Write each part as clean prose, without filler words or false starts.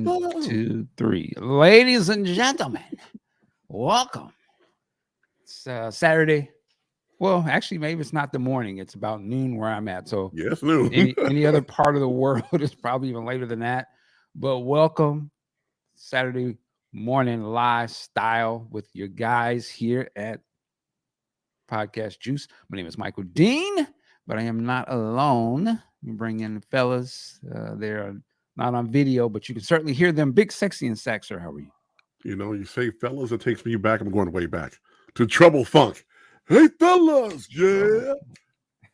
One, two, three. Ladies and gentlemen, welcome. It's Saturday. Well, actually, maybe it's not the morning. It's about noon where I'm at. So yes, noon. any other part of the world is probably even later than that. But welcome Saturday morning live style with your guys here at Podcast Juice. My name is Michael Dean, but I am not alone. We bring in the fellas. They're not on video, but you can certainly hear them. Big, Sexy, and Saxer. How are you? You know, you say fellas, it takes me back. I'm going way back to Trouble Funk. Hey, fellas, yeah.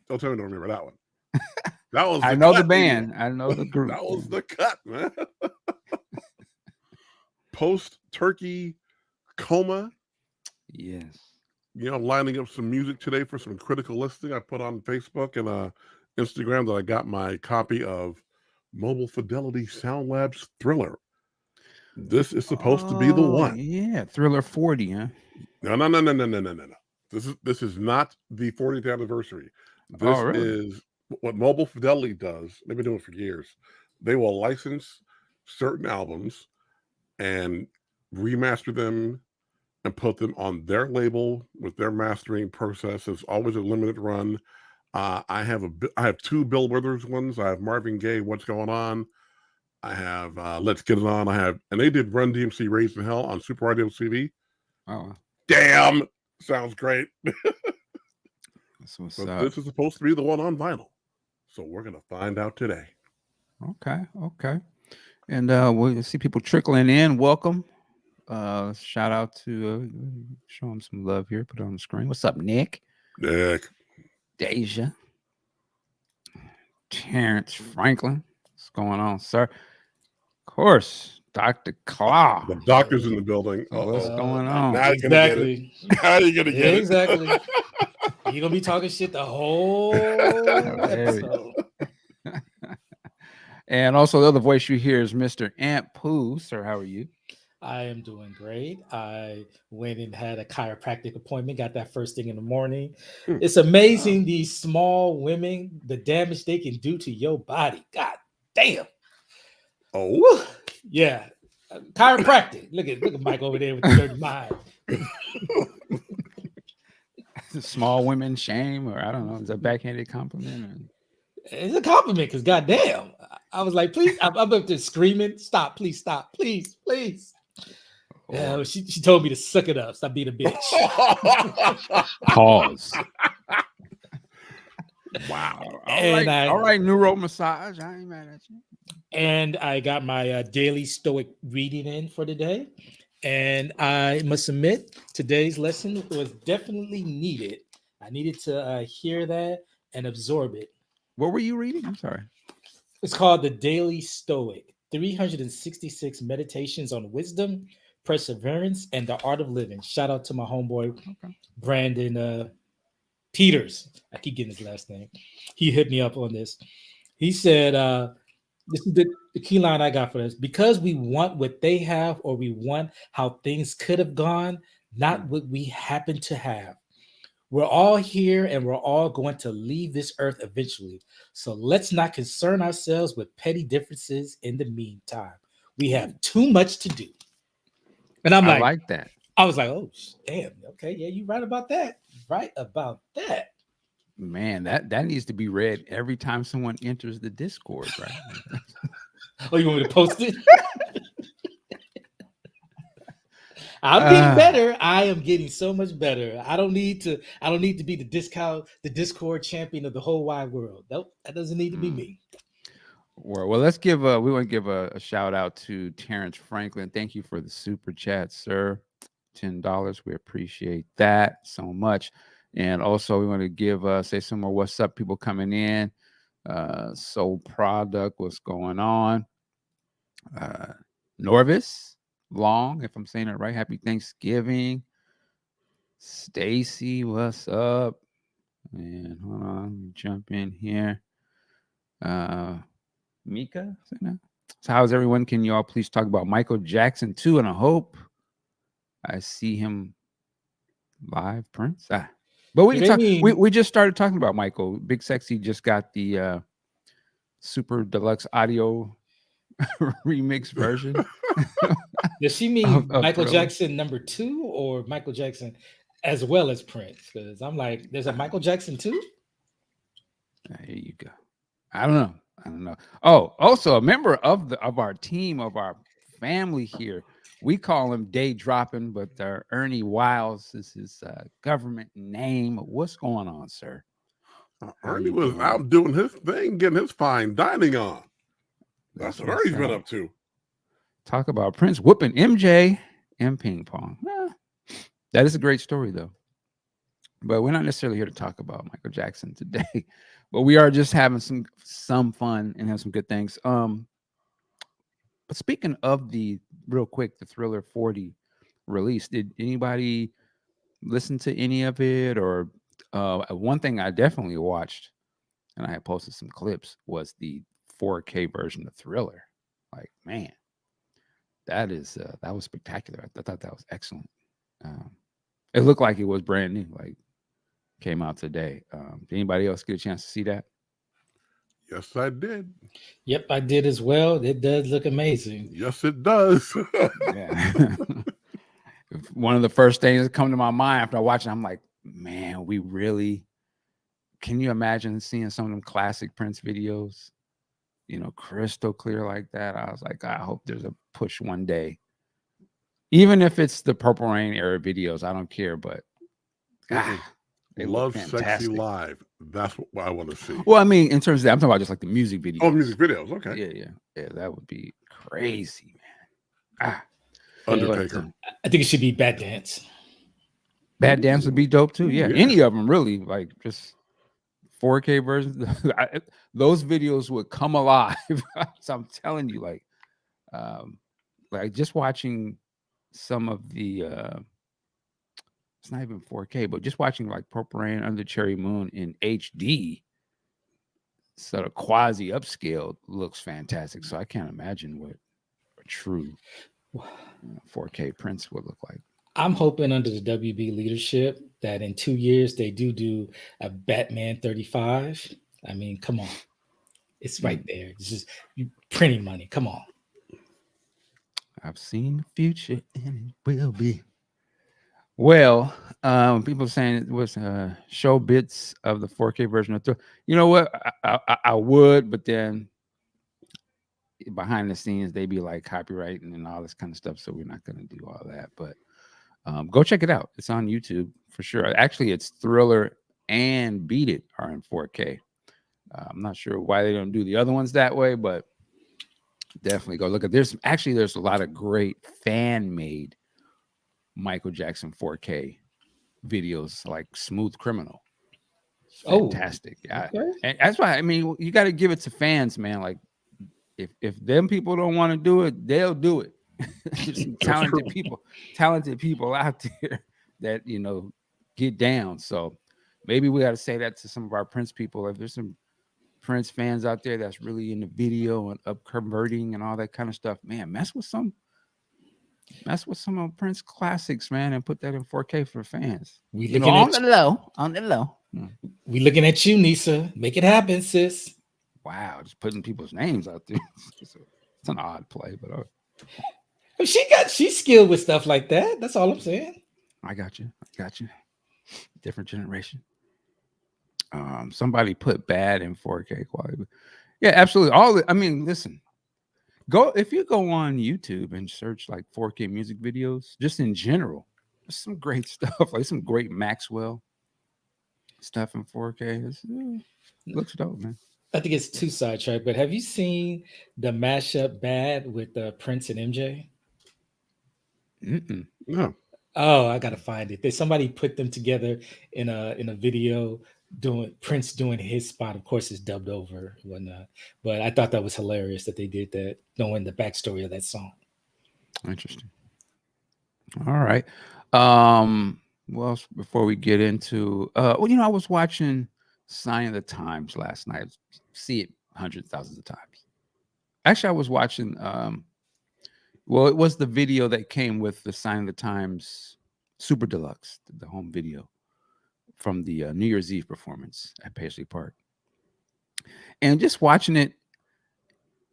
Don't tell me I don't remember that one. That was I know the band. Man. I know the group. That was the cut, man. Post-turkey coma. Yes. You know, lining up some music today for some critical listening. I put on Facebook and Instagram that I got my copy of Mobile Fidelity Sound Labs Thriller. This is supposed to be the one. Yeah, Thriller 40, huh? No. This is not the 40th anniversary. This is what Mobile Fidelity does. They've been doing it for years. They will license certain albums and remaster them and put them on their label with their mastering process. It's always a limited run. I have two Bill Withers ones. I have Marvin Gaye, What's Going On. I have Let's Get It On. And they did Run DMC Raised in Hell on Super Radio TV. Oh, damn, sounds great. That's what's up. This is supposed to be the one on vinyl, so we're gonna find out today. Okay, and we'll see people trickling in. Welcome. Shout out to show them some love here. Put it on the screen. What's up, Nick? Deja. Terrence Franklin. What's going on, sir? Of course, Dr. Claw. The doctor's in the building. What's going on? Now exactly. How are you gonna get it? Exactly. You're gonna be talking shit the whole episode. And also the other voice you hear is Mr. Ant Pooh. Sir, how are you? I am doing great. I went and had a chiropractic appointment, got that first thing in the morning. It's amazing these small women, the damage they can do to your body. God damn. Oh, woo. Yeah. Chiropractic. Look at Mike over there with the dirty mind. Small women shame, or I don't know, is that a backhanded compliment? Or? It's a compliment because goddamn, I was like, please, I'm up there screaming, stop, please, please. Yeah, she told me to suck it up, stop being a bitch. Pause. Wow. All right, neuro massage. I ain't mad at you. And I got my daily Stoic reading in for today. And I must admit, today's lesson was definitely needed. I needed to hear that and absorb it. What were you reading? I'm sorry. It's called The Daily Stoic, 366 Meditations on Wisdom, Perseverance, and the Art of Living. Shout out to my homeboy, Brandon Peters. I keep getting his last name. He hit me up on this. He said, this is the key line I got for this. Because we want what they have, or we want how things could have gone, not what we happen to have. We're all here and we're all going to leave this earth eventually. So let's not concern ourselves with petty differences in the meantime. We have too much to do. And I like that. I was like, oh, damn. Okay. Yeah, you're right about that. Right about that. Man, that needs to be read every time someone enters the Discord, right? Oh, you want me to post it? I'm getting better. I am getting so much better. I don't need to be the Discord champion of the whole wide world. Nope, that doesn't need to be me. Well, let's we want to give a shout out to Terrence Franklin. Thank you for the super chat, sir. $10. We appreciate that so much. And also we want to give say some more what's up people coming in. Soul Product, what's going on? Norvis Long, if I'm saying it right. Happy Thanksgiving. Stacy, what's up? And hold on, let me jump in here. Mika, so how's everyone? Can you all please talk about Michael Jackson too? And I hope I see him live, Prince. But we can talk. We just started talking about Michael. Big Sexy just got the super deluxe audio remix version. Does she mean of Michael Thriller. Jackson #2 or Michael Jackson as well as Prince? Because I'm like, there's a Michael Jackson 2? There you go. I don't know. Oh, also a member of our team, of our family here. We call him Day Dropping, but Ernie Wiles is his government name. What's going on, sir? Ernie was out doing his thing, getting his fine dining on. That's what Ernie's been up to. Talk about Prince whooping MJ and ping pong. That is a great story, though. But we're not necessarily here to talk about Michael Jackson today. But we are just having some fun and have some good things. But speaking of real quick, the Thriller 40 release, did anybody listen to any of it? Or one thing I definitely watched, and I had posted some clips, was the 4K version of Thriller. Like, man, that was spectacular. I thought that was excellent. It looked like it was brand new, like came out today. Did anybody else get a chance to see that? Yes, I did. Yep, I did as well. It does look amazing. Yes, it does. Yeah. One of the first things that come to my mind after I watch it, I'm like, man, we really, can you imagine seeing some of them classic Prince videos, crystal clear like that? I was like, I hope there's a push one day. Even if it's the Purple Rain era videos, I don't care, but they love Sexy Live. That's what I want to see. Well, I mean, in terms of that, I'm talking about just like the music videos. Oh, music videos. Okay. Yeah. That would be crazy, man. Undertaker. I think it should be Bad Dance. Bad Dance would be dope too. Yeah. Any of them really, like just 4K versions. Those videos would come alive. So I'm telling you, like just watching some of the it's not even 4K, but just watching like Purple Rain, Under Cherry Moon in HD, sort of quasi upscaled, looks fantastic. So I can't imagine what a true 4K Prince would look like. I'm hoping under the WB leadership that in 2 years they do a Batman 35. I mean, come on. It's right there. It's just printing money. Come on. I've seen the future and it will be. Well, people saying it was show bits of the 4K version of Thriller. You know what? I would, but then behind the scenes they be like copyrighting and all this kind of stuff, so we're not going to do all that. But go check it out. It's on YouTube for sure. Actually, it's Thriller and Beat It are in 4K. I'm not sure why they don't do the other ones that way, but definitely go look at. There's a lot of great fan made Michael Jackson 4K videos, like Smooth Criminal. Fantastic. Okay. And that's why, I mean, you got to give it to fans, man. Like if them people don't want to do it, they'll do it. There's some talented people out there that, get down. So maybe we got to say that to some of our Prince people. If there's some Prince fans out there that's really into video and up converting and all that kind of stuff, man, mess with some of Prince classics, man, and put that in 4K for fans. On the low. We looking at you, Nisa. Make it happen, sis. Wow, just putting people's names out there. It's an odd play, but she's skilled with stuff like that. That's all I'm saying. I got you. Different generation. Somebody put Bad in 4K quality. Yeah, absolutely. Listen. If you go on YouTube and search like 4K music videos, just in general, there's some great stuff, like some great Maxwell stuff in 4K. It looks dope, man. I think it's too sidetracked, but have you seen the mashup Bad with Prince and MJ? No. Oh, I gotta find it. Somebody put them together in a video doing Prince doing his spot. Of course, it's dubbed over and whatnot. But I thought that was hilarious that they did that, knowing the backstory of that song. Interesting. All right. Well, before we get into I was watching Sign of the Times last night. See it hundreds of thousands of times. Actually, I was watching it was the video that came with the Sign of the Times Super Deluxe, the home video from the New Year's Eve performance at Paisley Park. And just watching it,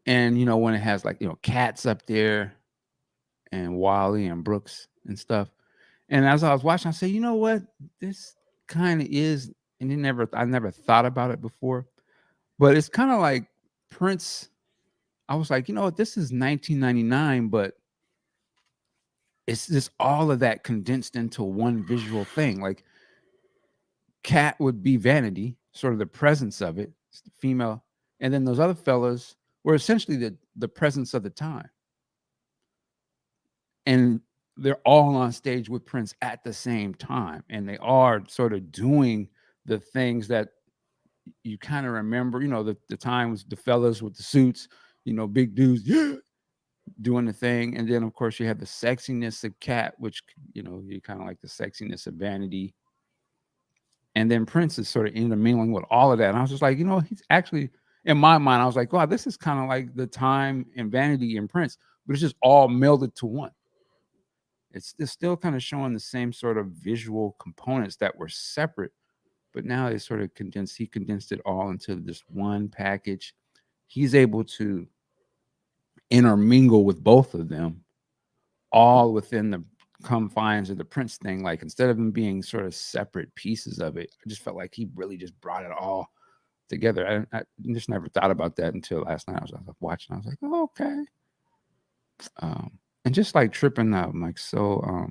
And when it has like cats up there and Wally and Brooks and stuff. And as I was watching, I said, you know what? This kind of is, and I never thought about it before, but it's kind of like Prince. I was like, you know what? This is 1999, but it's just all of that condensed into one visual thing. Like Cat would be Vanity, sort of the presence of it, it's the female, and then those other fellas were essentially the presence of the time. And they're all on stage with Prince at the same time, and they are sort of doing the things that you kind of remember. The time was the fellas with the suits, big dudes, yeah, doing the thing, and then of course you have the sexiness of Cat, which you kind of like the sexiness of Vanity, and then Prince is sort of intermingling with all of that. And I was just like, he's actually, in my mind, I was like, wow, this is kind of like the time and Vanity and Prince, but it's just all melded to one. It's still kind of showing the same sort of visual components that were separate, but now they sort of he condensed it all into this one package. He's able to intermingle with both of them, all within the confines of the Prince thing. Like, instead of them being sort of separate pieces of it, I just felt like he really just brought it all together. I just never thought about that until last night. I was watching. I was like, oh, okay. And just like tripping out, like so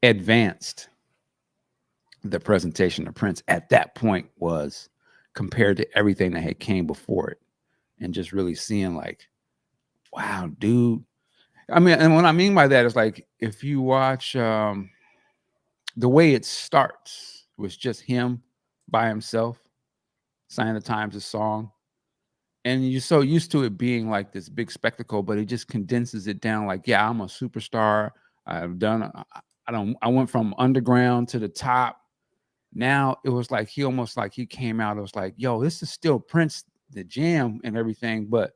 advanced the presentation of Prince at that point was compared to everything that had came before it, and just really seeing like, wow, dude. I mean, and what I mean by that is like, if you watch the way it starts was just him by himself, Sign of the Times, a song. And you're so used to it being like this big spectacle, but it just condenses it down. Like, yeah, I'm a superstar. I went from underground to the top. Now it was like he came out. It was like, yo, this is still Prince, the jam and everything, but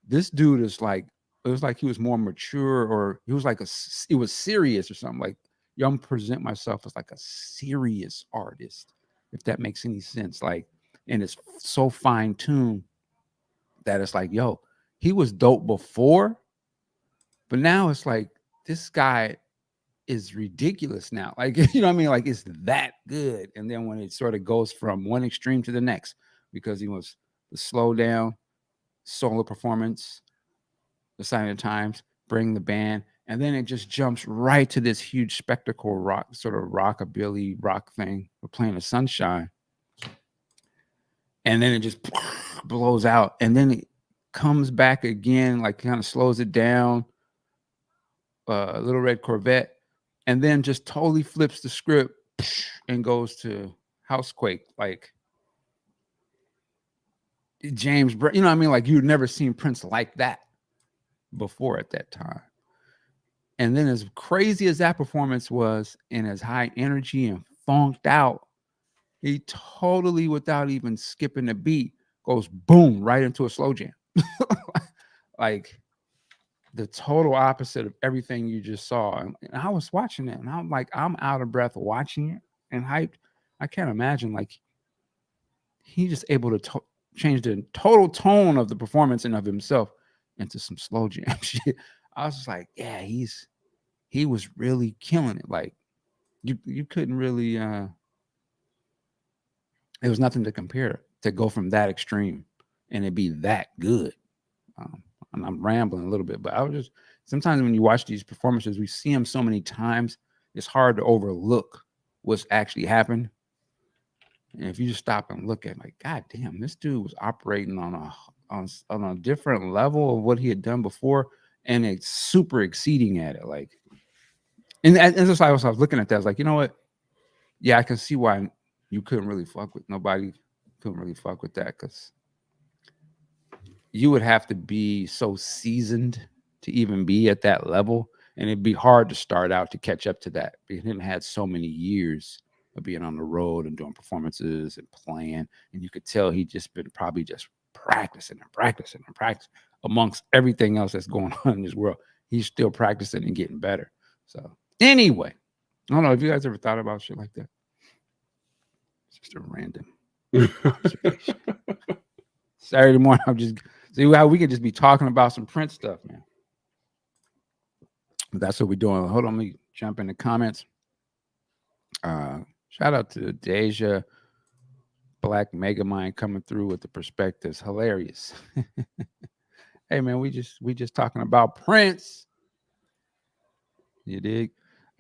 this dude is like, it was like he was more mature, or he was like it was serious or something. Like, yo, I'm present myself as like a serious artist, if that makes any sense. Like, and it's so fine tuned that it's like, yo, he was dope before, but now it's like, this guy is ridiculous now. Like, you know what I mean? Like, it's that good. And then when it sort of goes from one extreme to the next, because he was the slow down solo performance, the Sign of the Times, bring the band, and then it just jumps right to this huge spectacle rock, sort of rockabilly rock thing. We're playing the Sunshine. And then it just blows out, and then it comes back again, like kind of slows it down, Little Red Corvette, and then just totally flips the script and goes to Housequake. Like, James, you know what I mean? Like, you'd never seen Prince like that before at that time. And then, as crazy as that performance was, and as high energy and funked out, he totally, without even skipping a beat, goes boom right into a slow jam. Like, the total opposite of everything you just saw. And I was watching it, and I'm like, I'm out of breath watching it and hyped. I can't imagine, like, he just able to change the total tone of the performance and of himself into some slow jam shit. I was just like, yeah, he was really killing it. Like, you couldn't really there was nothing to compare to go from that extreme and it be that good. And I'm rambling a little bit, but I was just, sometimes when you watch these performances, we see them so many times, it's hard to overlook what's actually happened. And if you just stop and look at, like, God damn, this dude was operating on a different level of what he had done before, and it's super exceeding at it. Like, and just like I was looking at that, I was like, you know what? Yeah, I can see why you couldn't really fuck with that, because you would have to be so seasoned to even be at that level, and it'd be hard to start out to catch up to that, because he had so many years of being on the road and doing performances and playing, and you could tell he'd just been probably just practicing amongst everything else that's going on in this world. He's still practicing and getting better. So anyway, I don't know if you guys ever thought about shit like that. It's just a random observation. Saturday morning, I'm just See how we could just be talking about some Prince stuff, man. But that's what we're doing. Hold on, let me jump in the comments. Shout out to Deja Black Megamind coming through with the perspectives. Hilarious. Hey man, we just talking about Prince. You dig?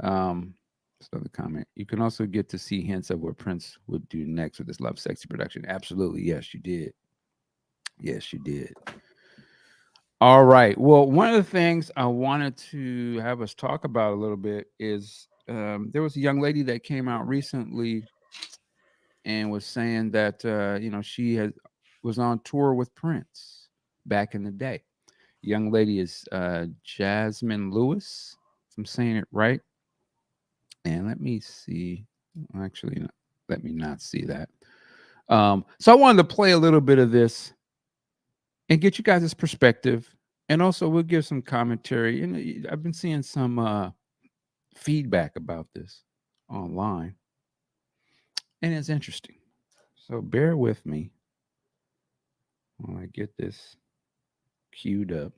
So the comment. You can also get to see hints of what Prince would do next with this Love Sexy production. Absolutely. Yes, you did. Yes, you did. All right. Well, one of the things I wanted to have us talk about a little bit is there was a young lady that came out recently and was saying that she was on tour with Prince back in the day. Young lady is Jasmine Lewis, if I'm saying it right. And let me see. Actually, let me not see that. So I wanted to play a little bit of this and get you guys' perspective. And also we'll give some commentary. And I've been seeing some feedback about this online. And it's interesting. So bear with me while I get this queued up.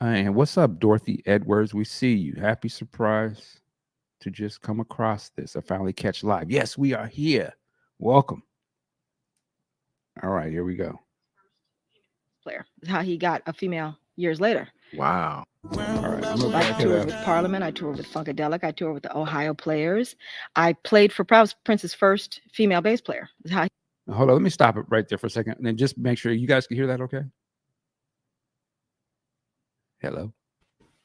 And what's up, Dorothy Edwards? We see you. Happy surprise to just come across this. I finally catch live. Yes, we are here. Welcome. All right, here we go. Player. How he got a female years later. Wow. All right, I toured with Parliament. I toured with Funkadelic. I toured with the Ohio Players. I played for Prince's first female bass player. Hold on, let me stop it right there for a second, and then just make sure you guys can hear that. Okay. Hello.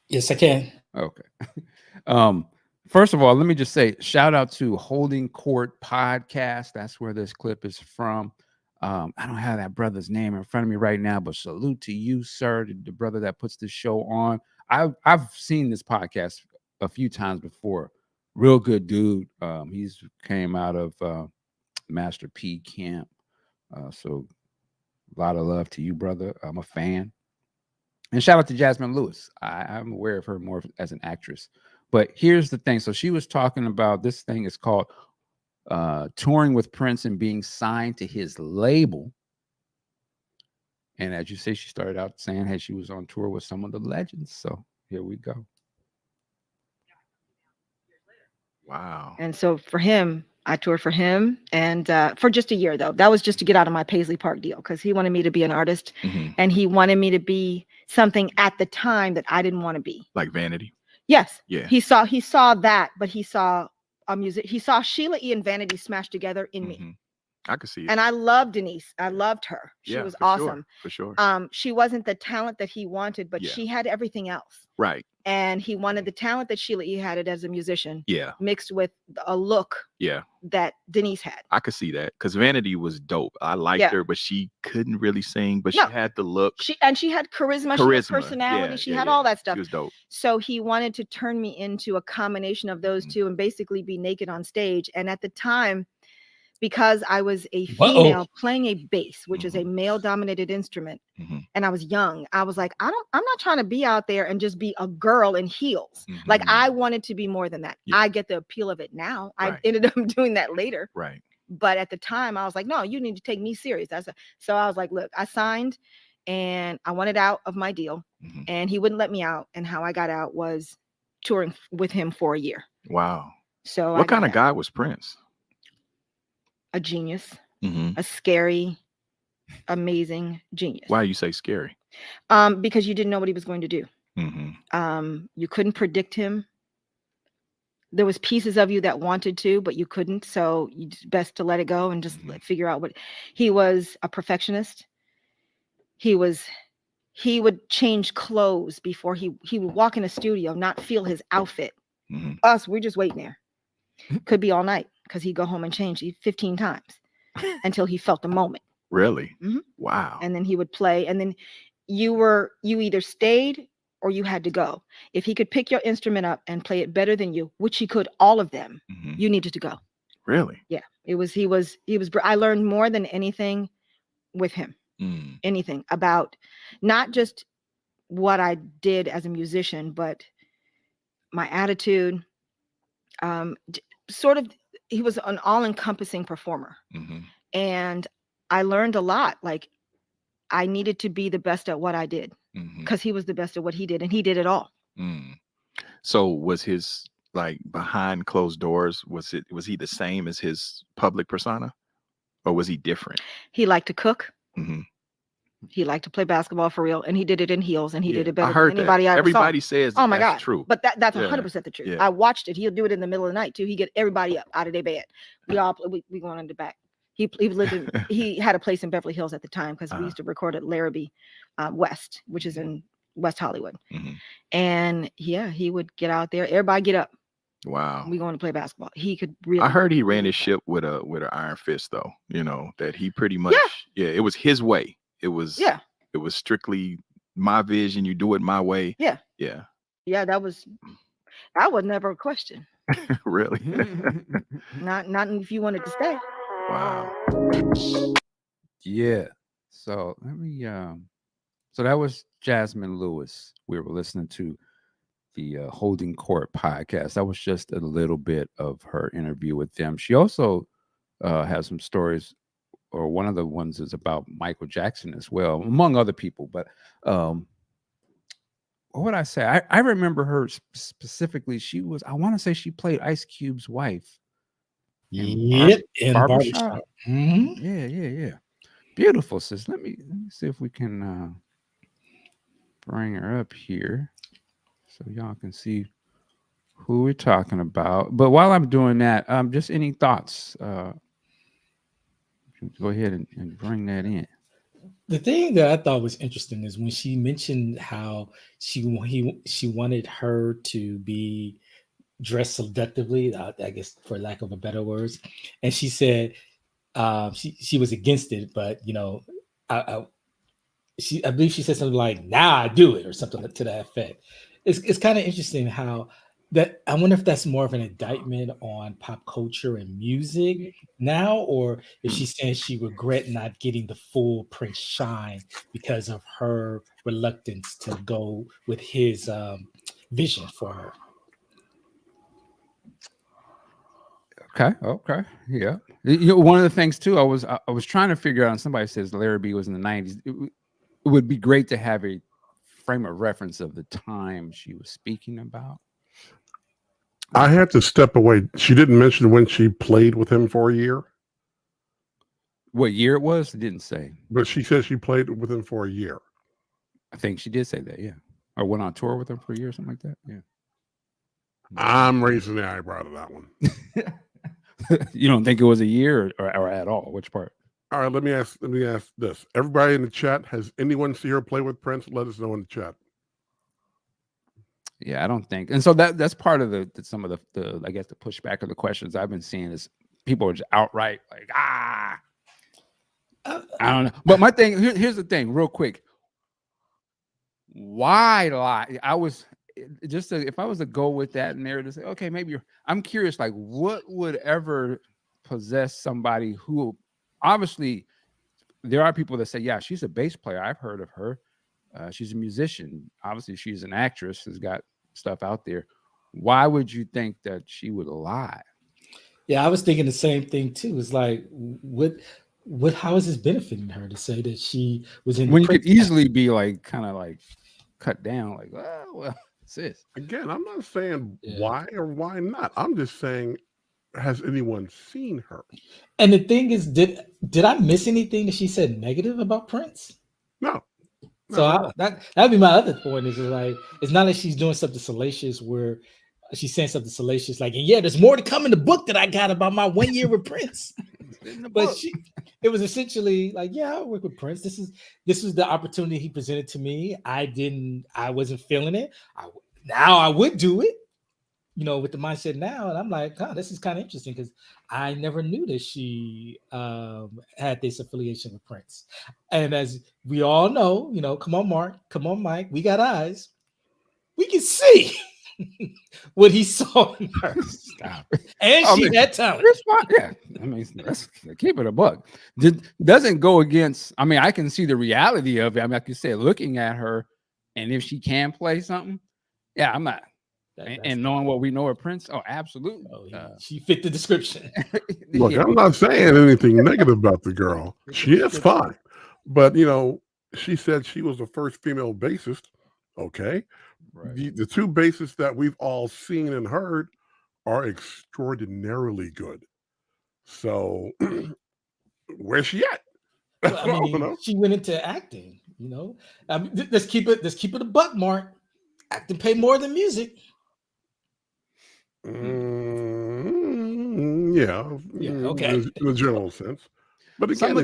Yes, I can. Okay. First of all, let me just say shout out to Holding Court Podcast. That's where this clip is from. I don't have that brother's name in front of me right now, but salute to you, sir, the brother that puts this show on. I've seen this podcast a few times before. Real good dude. He's came out of Master P camp. So a lot of love to you, brother. I'm a fan. And shout out to Jasmine Lewis. I'm aware of her more as an actress. But here's the thing. So she was talking about this thing is called touring with Prince and being signed to his label. And as you say, she started out saying, hey, she was on tour with some of the legends. So here we go. Wow. And so for him, I toured for him and for just a year, though. That was just to get out of my Paisley Park deal because he wanted me to be an artist and he wanted me to be something at the time that I didn't want to be. Like Vanity? Yes. Yeah. He saw that, but he saw a music. He saw Sheila E. and Vanity smashed together in me. I could see it. And I loved Denise. I loved her. She was awesome. For sure. She wasn't the talent that he wanted, but she had everything else. Right. And he wanted the talent that Sheila E. had it as a musician. Yeah. Mixed with a look. Yeah. That Denise had. I could see that because Vanity was dope. I liked her, but she couldn't really sing, but she had the look. She had charisma. She had personality. She had all that stuff. She was dope. So he wanted to turn me into a combination of those two and basically be naked on stage. And at the time, because I was a female playing a bass, which is a male-dominated instrument, and I was young, I was like, I'm not trying to be out there and just be a girl in heels. Like I wanted to be more than that. Yeah. I get the appeal of it now. Right. I ended up doing that later. Right. But at the time, I was like, no, you need to take me serious. So I was like, look, I signed, and I wanted out of my deal, and he wouldn't let me out. And how I got out was touring with him for a year. Wow. So what kind of guy was Prince? A genius, a scary, amazing genius. Why you say scary? Because you didn't know what he was going to do. You couldn't predict him. There was pieces of you that wanted to, but you couldn't. So it's best to let it go and just figure out what he was. A perfectionist. He would change clothes before he would walk in a studio, not feel his outfit. Us, we're just waiting there. Could be all night because he'd go home and change 15 times until he felt the moment. Really? Wow. And then he would play. And then you either stayed or you had to go. If he could pick your instrument up and play it better than you, which he could, all of them, you needed to go. Really? Yeah. He was, I learned more than anything with him. Anything about not just what I did as a musician, but my attitude. Sort of, he was an all-encompassing performer. And I learned a lot. Like I needed to be the best at what I did because he was the best at what he did, and he did it all. So was his, like, behind closed doors, was he the same as his public persona, or was he different? He liked to cook. He liked to play basketball for real, and he did it in heels, and he did it better than anybody I ever saw. Everybody says oh my that's God. true. But that's 100% the truth. I watched it. He'll do it in the middle of the night too. He get everybody up out of their bed. We going in the back. He lived in, he had a place in Beverly Hills at the time because we used to record at Larrabee West, which is in West Hollywood. And he would get out there. Everybody get up. Wow. We going to play basketball. He could really. I heard he ran his ship with an iron fist, though. You know, that he pretty much. It was his way. It was strictly my vision. You do it my way. Yeah. That was never a question. Really? Not if you wanted to stay. Wow. Yeah. So let me. So that was Jasmine Lewis. We were listening to the Holding Court podcast. That was just a little bit of her interview with them. She also has some stories, or one of the ones is about Michael Jackson as well, among other people. But what would I say? I remember her specifically. I want to say she played Ice Cube's wife. In Barbershop. Yeah. Beautiful, sis. Let me see if we can bring her up here so y'all can see who we're talking about. But while I'm doing that, just any thoughts? Go ahead and bring that in. The thing that I thought was interesting is when she mentioned how she wanted her to be dressed seductively, I guess for lack of a better words, and she said she was against it, but I believe she said something like, "Now I do it," or something to that effect. It's kind of interesting how that. I wonder if that's more of an indictment on pop culture and music now, or if she's saying she regret not getting the full Prince shine because of her reluctance to go with his vision for her. Okay. Yeah. One of the things too, I was trying to figure out, and somebody says Larrabee was in the 90s. It would be great to have a frame of reference of the time she was speaking about. I had to step away. She didn't mention when she played with him for a year. What year it was? It didn't say. But she said she played with him for a year. I think she did say that, yeah. Or went on tour with him for a year or something like that. Yeah. I'm raising the eyebrow to that one. You don't think it was a year or at all? Which part? All right, let me ask this. Everybody in the chat, has anyone seen her play with Prince? Let us know in the chat. Yeah, I don't think. And so that's part of some of the I guess the pushback of the questions I've been seeing is people are just outright like, I don't know. But my thing, here's the thing, real quick. Why lie? If I was to go with that narrative, say, okay, maybe I'm curious, like what would ever possess somebody who obviously there are people that say, yeah, she's a bass player. I've heard of her. She's a musician. Obviously, she's an actress, has got stuff out there. Why would you think that she would lie? Yeah, I was thinking the same thing too. It's like, how is this benefiting her to say that she was in? When you could easily be like, kind of like cut down, like, well, sis. Again, I'm not saying why or why not. I'm just saying, has anyone seen her? And the thing is, did I miss anything that she said negative about Prince? No. So that'd be my other point. Is like, it's not like she's doing something salacious where she's saying something salacious like, and yeah, there's more to come in the book that I got about my 1 year with Prince. But it was essentially like, yeah, I work with Prince. This was the opportunity he presented to me. I wasn't feeling it. Now I would do it, with the mindset now. And I'm like, this is kind of interesting because I never knew that she had this affiliation with Prince. And as we all know, come on, Mark, come on, Mike, we got eyes. We can see what he saw in her. Stop. And she had talent. Yeah. I mean, let's keep it a buck. Doesn't go against, I mean, I can see the reality of it. I mean, like you said, looking at her, and if she can play something, yeah, I'm not. And knowing what we know of Prince, absolutely. She fit the description. Look, I'm not saying anything negative about the girl. She is fine. But, She said she was the first female bassist. Okay. Right. The two bassists that we've all seen and heard are extraordinarily good. So where's she at? Well, I mean, she went into acting, I mean, let's keep it a buck, Mark. Acting pay more than music. Yeah. Okay. In a general sense. But again,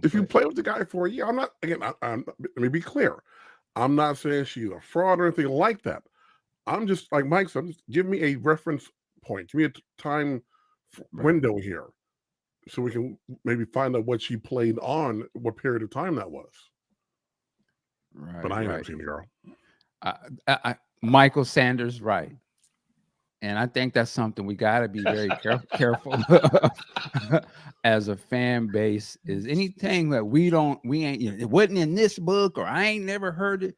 if you play with the guy for a year, I'm not, again, let me be clear. I'm not saying she's a fraud or anything like that. I'm just, like Mike said, just give me a reference point. Give me a time window here so we can maybe find out what she played on, what period of time that was. Right. But I ain't never seen the girl. Michael Sanders, right. And I think that's something we got to be very careful as a fan base, is anything that we ain't, it wasn't in this book, or I ain't never heard it.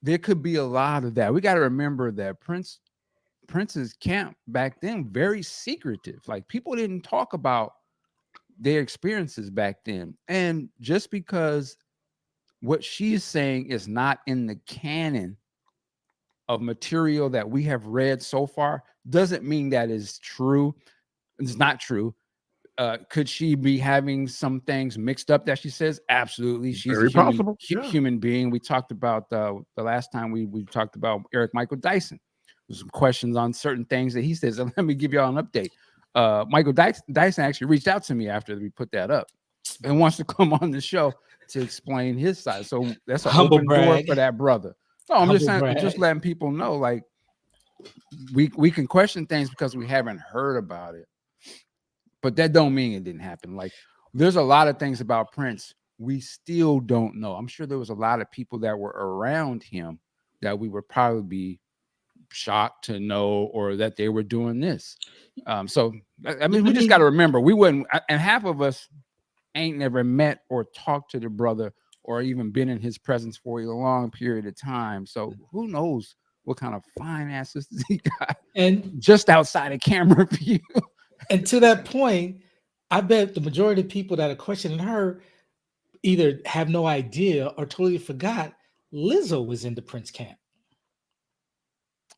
There could be a lot of that. We got to remember that Prince's camp back then, very secretive. Like, people didn't talk about their experiences back then. And just because what she's saying is not in the canon of material that we have read so far doesn't mean that is true. It's not true. Could she be having some things mixed up that she says? Absolutely. She's very a human being. We talked about the last time we talked about Eric Michael Dyson. There's some questions on certain things that he says. And let me give y'all an update. Michael Dyson actually reached out to me after we put that up and wants to come on the show to explain his side. So that's an open door for that brother. No, I'm just saying, just letting people know, like, we can question things because we haven't heard about it, but that don't mean it didn't happen. Like, there's a lot of things about Prince we still don't know. I'm sure there was a lot of people that were around him that we would probably be shocked to know, or that they were doing this. So I mean, we just got to remember, we wouldn't, and half of us ain't never met or talked to the brother, or even been in his presence for a long period of time. So who knows what kind of fine ass sisters he got, and just outside of camera view. And to that point, I bet the majority of people that are questioning her either have no idea or totally forgot Lizzo was in the Prince camp.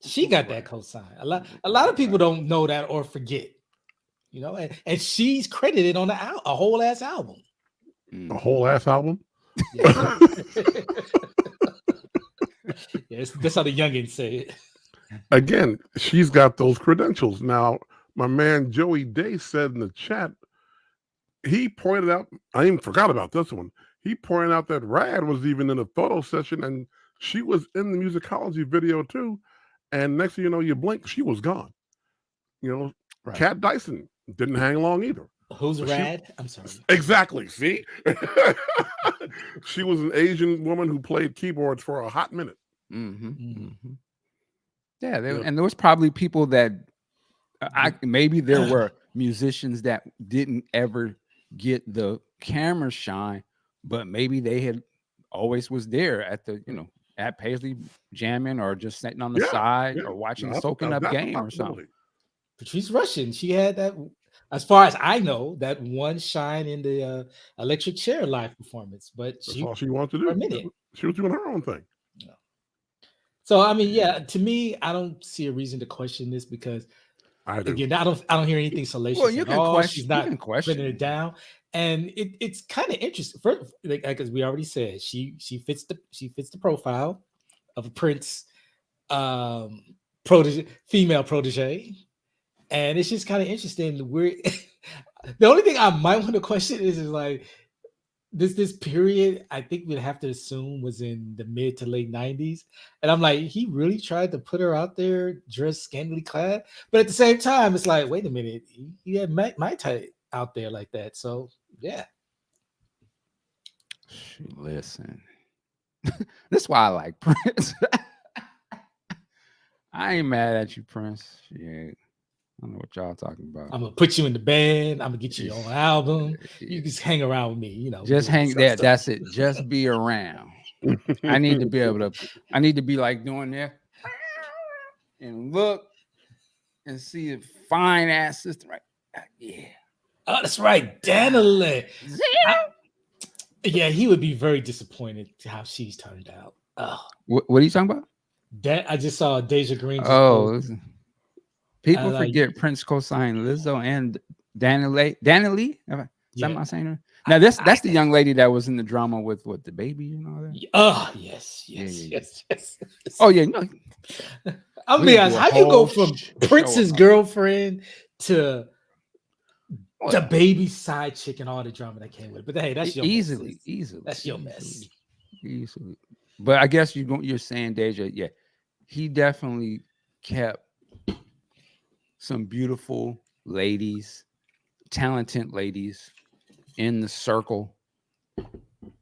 She got that cosign. A lot of people don't know that or forget, and she's credited on a whole ass album. A whole ass album? Yes, that's how the youngins say it. Again, she's got those credentials. Now, my man Joey Day said in the chat, he pointed out, I even forgot about this one. He pointed out that Rad was even in a photo session, and she was in the musicology video too. And next thing you know, you blink, she was gone. Kat Dyson didn't hang long either. Who's Rad? I'm sorry. Exactly. See? She was an Asian woman who played keyboards for a hot minute. Yeah, and there was probably people that maybe there were musicians that didn't ever get the camera shine, but maybe they had always was there at the at Paisley jamming, or just sitting on the side, or watching Soaking Up game or something. Patrice Rushen, she had that, as far as I know, that one shine in the electric chair live performance, but that's all she wanted to do. For a minute. She was doing her own thing. Yeah. So I mean, to me, I don't see a reason to question this, because again, I don't hear anything salacious. Well, you can question. She's not putting it down, and it's kind of interesting. First, because we already said she fits the profile of a Prince female protege, and it's just kind of interesting. The only thing I might want to question is like this period. I think we'd have to assume was in the mid to late 90s, and I'm like, he really tried to put her out there dressed scantily clad, but at the same time, it's like, wait a minute, he had my type out there like that. So yeah. Listen, that's why I like Prince. I ain't mad at you, Prince. Shit. I don't know what y'all talking about. I'm gonna put you in the band. I'm gonna get you your own album. You just hang around with me, Just hang there. That's it. Just be around. I need to be able to. I need to be like doing that and look and see a fine ass sister. Right? Yeah. Oh, that's right, Danily. Yeah, he would be very disappointed to how she's turned out. Oh, What are you talking about? that I just saw Deja Green. People forget Prince co-signed Lizzo and Danny Lee. Is that my saying her? Now that's the young lady that was in the drama with the baby and all that. Oh yes. Oh yeah, no. I'm be honest. How you go from Prince's girlfriend to the baby side chick and all the drama that came with it? But hey, that's your easily. That's your mess. Easily. But I guess you're saying, Deja, yeah, he definitely kept some beautiful ladies, talented ladies in the circle.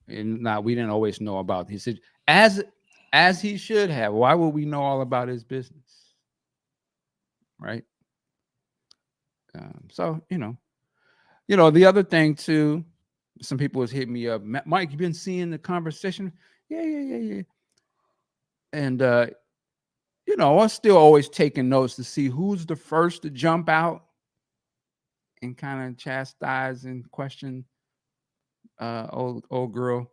And now we didn't always know about his as he should have. Why would we know all about his business? Right. So the other thing too, some people was hitting me up. Mike, you been seeing the conversation? Yeah. And I'm still always taking notes to see who's the first to jump out and kind of chastise and question old girl.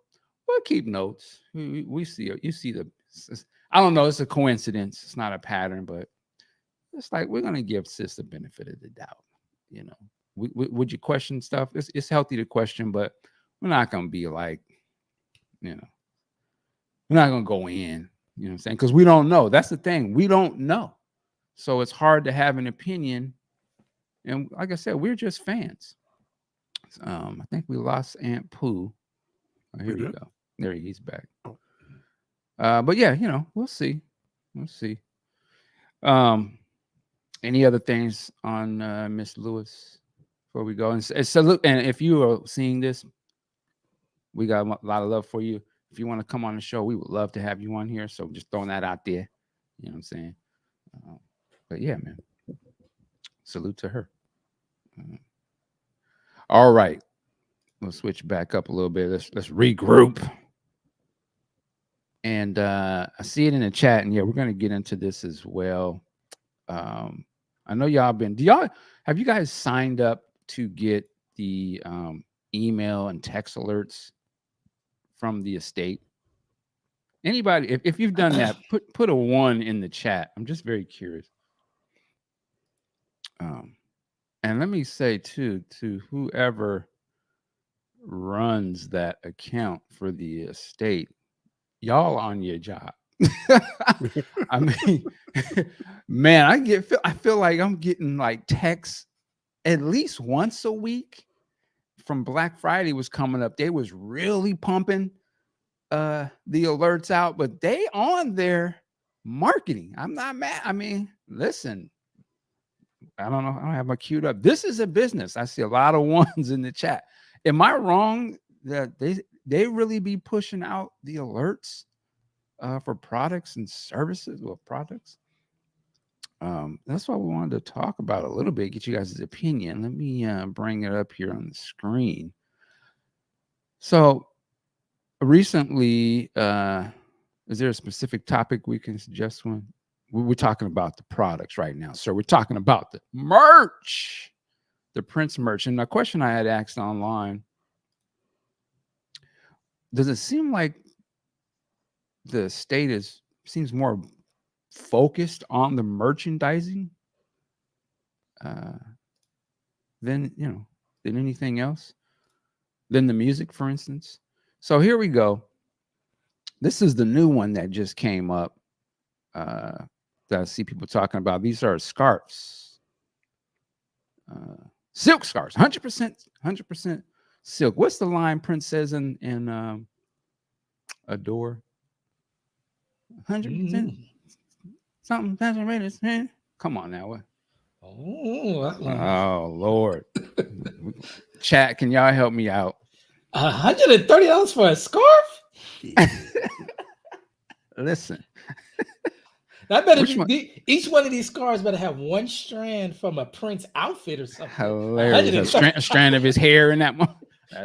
We'll keep notes. We see it. You see I don't know. It's a coincidence. It's not a pattern, but it's like we're gonna give sis the benefit of the doubt. Would you question stuff? It's healthy to question, but we're not gonna be like, we're not gonna go in. You know what I'm saying? Because we don't know. That's the thing. We don't know. So it's hard to have an opinion. And like I said, we're just fans. I think we lost Aunt Pooh. Oh, here we go. There he's back. But yeah, we'll see. We'll see. Any other things on Miss Lewis before we go? And salute. And if you are seeing this, we got a lot of love for you. If you want to come on the show, we would love to have you on here. So just throwing that out there. You know what I'm saying? But yeah, man. Salute to her. All right. We'll switch back up a little bit. Let's regroup. And I see it in the chat. And yeah, we're going to get into this as well. I know y'all have you guys signed up to get the email and text alerts from the estate? Anybody, if you've done that, put a 1 in the chat. I'm just very curious. And let me say too, to whoever runs that account for the estate, y'all on your job. I mean, man, I feel like I'm getting like texts at least once a week from Black Friday was coming up. They was really pumping the alerts out, but they on their marketing. I'm not mad. I mean, listen, I don't know. I don't have my queued up. This is a business. I see a lot of 1s in the chat. Am I wrong that they really be pushing out the alerts for products and services or products? That's what we wanted to talk about a little bit, get you guys' opinion. Let me bring it up here on the screen. So recently, is there a specific topic we can suggest one? We're talking about the products right now. So we're talking about the merch, the Prince merch. And the question I had asked online, does it seem like the state seems more focused on the merchandising than anything else, than the music, for instance? So here we go. This is the new one that just came up that I see people talking about. These are scarves, silk scarves, 100% silk. What's the line Prince says in Adore? 100% something. Come on now. Oh Lord. Chat, can y'all help me out? $130 for a scarf? Listen. That better be each one of these scarves better have 1 strand from a Prince outfit or something. Hilarious. A strand of his hair in that one.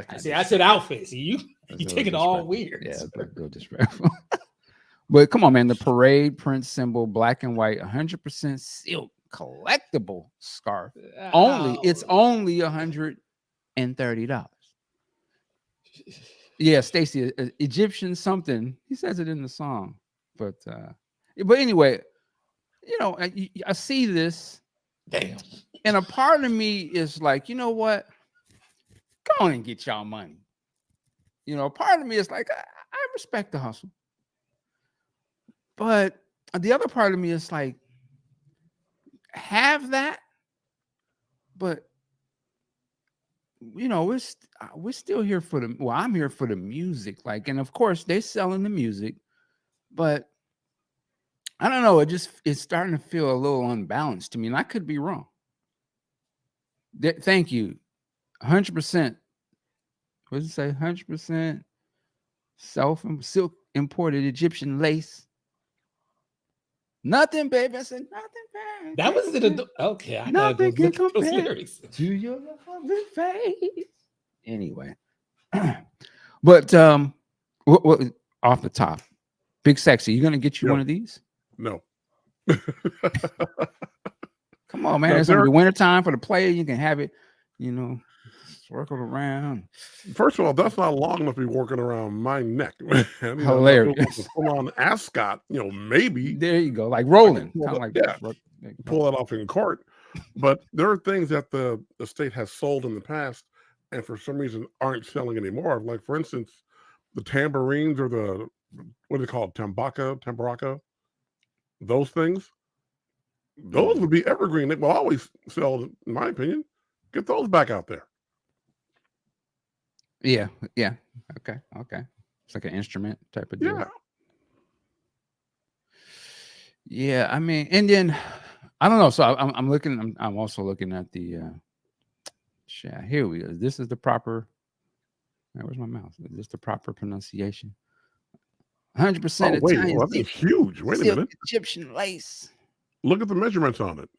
I said outfit. See, you take it all weird. Yeah, that's real disrespectful. But come on, man. The parade Prince symbol, black and white, 100% silk, collectible scarf. It's only $130. Yeah, Stacy, Egyptian something. He says it in the song, but anyway, I see this. Damn. And a part of me is like, you know what? Go on and get y'all money. A part of me is like, I respect the hustle. But the other part of me is like, have that, but we're still here for I'm here for the music. Like, and of course they're selling the music, but I don't know. It's starting to feel a little unbalanced to me, and I could be wrong. Thank you. 100%. What does it say? 100% silk imported Egyptian lace. Nothing, baby. I said nothing, baby. That was the okay. I nothing gotta can go look at those compare lyrics. to your lovely face. Anyway, but what off the top, Big Sexy, you gonna get you one of these? No. Come on, man. It's gonna be winter time for the player. You can have it, circle around. First of all, that's not long enough to be working around my neck. Hilarious. Full on ascot, maybe. There you go, like rolling. Kind of like pull that off in court. But there are things that the state has sold in the past and for some reason aren't selling anymore. Like, for instance, the tambourines or the, what do they call it? Tambaraca, those things. Those would be evergreen. They will always sell, in my opinion. Get those back out there. Yeah. Okay. It's like an instrument type of deal. Yeah. I mean, and then I don't know. So I'm looking. I'm also looking at the. Here we go. This is the proper. Where's my mouse? Is this the proper pronunciation? 100% Italian. Well, that's huge. Wait a minute. Egyptian lace. Look at the measurements on it.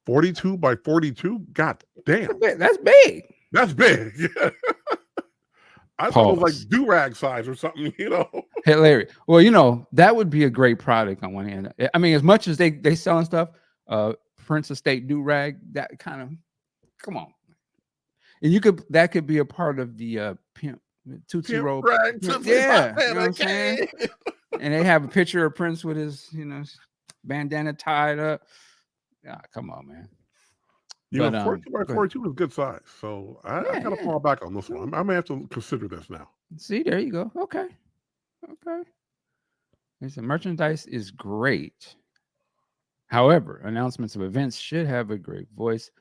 42 by 42. God damn. That's big. That's big. I thought it was like do-rag size or something, Hilarious. Well, that would be a great product on one hand. I mean, as much as they selling stuff, Prince Estate do-rag, that kind of, come on. And that could be a part of the pimp Tootsie Roll. Yeah. You know what I'm saying? And they have a picture of Prince with his, bandana tied up. Yeah, come on, man. 42 by 42 is good size. So I gotta fall back on this one. I may have to consider this now. See, there you go. Okay. Listen, merchandise is great. However, announcements of events should have a great voice.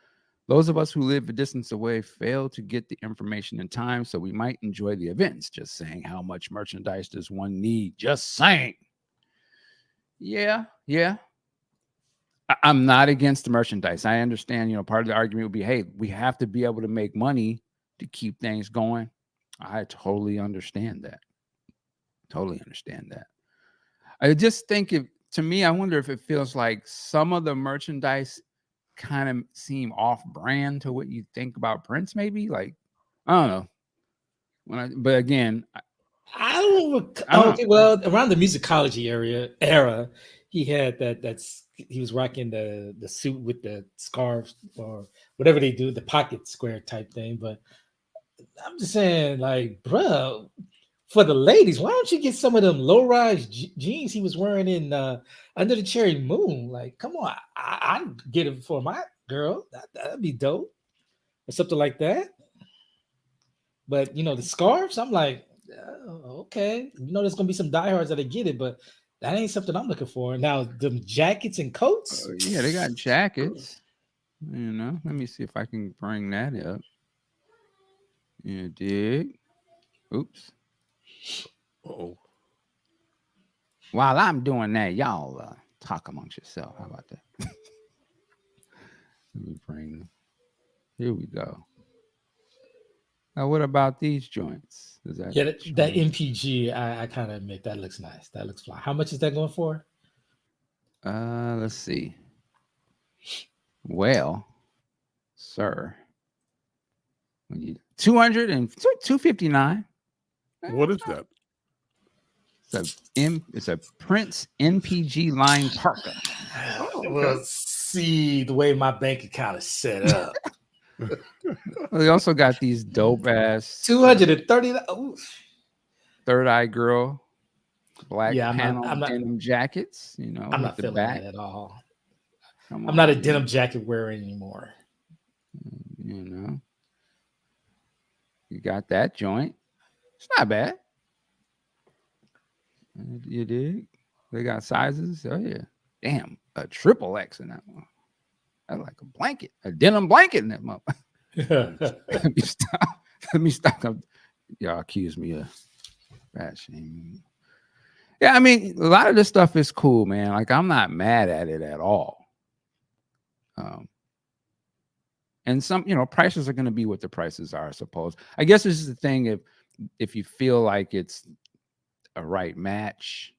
Those of us who live a distance away fail to get the information in time, so we might enjoy the events. Just saying, how much merchandise does one need? Just saying. Yeah. I'm not against the merchandise. I understand, part of the argument would be, hey, we have to be able to make money to keep things going. I totally understand that. I just think to me, I wonder if it feels like some of the merchandise kind of seem off brand to what you think about Prince, maybe. Like, I don't know. But again, I don't know. Well, around the musicology era, he had he was rocking the suit with the scarf or whatever they do, the pocket square type thing. But I'm just saying, like, bro, for the ladies, why don't you get some of them low-rise jeans he was wearing in Under the Cherry Moon? Like, come on, I'd get it for my girl. That'd be dope, or something like that. But the scarves, I'm like, okay, there's gonna be some diehards that'll get it, but that ain't something I'm looking for. Now, them jackets and coats. Yeah, they got jackets. Let me see if I can bring that up. You dig? Oops. Uh-oh. While I'm doing that, y'all talk amongst yourself. How about that? Let me bring them. Here we go. Now, what about these joints? That MPG, I kind of admit that looks nice. That looks fly. How much is that going for? Let's see. Well, sir, 259. What is that? It's a Prince NPG line parka. Well, see the way my bank account is set up. They also got these dope ass $230. Third Eye Girl black Yeah, panel I'm not denim jackets. You know, I'm with not the feeling back. that at all. Come I'm not a on, denim man. jacket wearer anymore. You know, you got that joint. It's not bad. You dig? They got sizes. Oh yeah. Damn, a triple X in that one. That's like a blanket, a denim blanket in that motherfucker. Let me stop. Let me stop. Y'all accuse me of fat shaming. Yeah, I mean, a lot of this stuff is cool, man. Like, I'm not mad at it at all. And some, prices are going to be what the prices are, I suppose. I guess this is the thing. If you feel like it's a right match,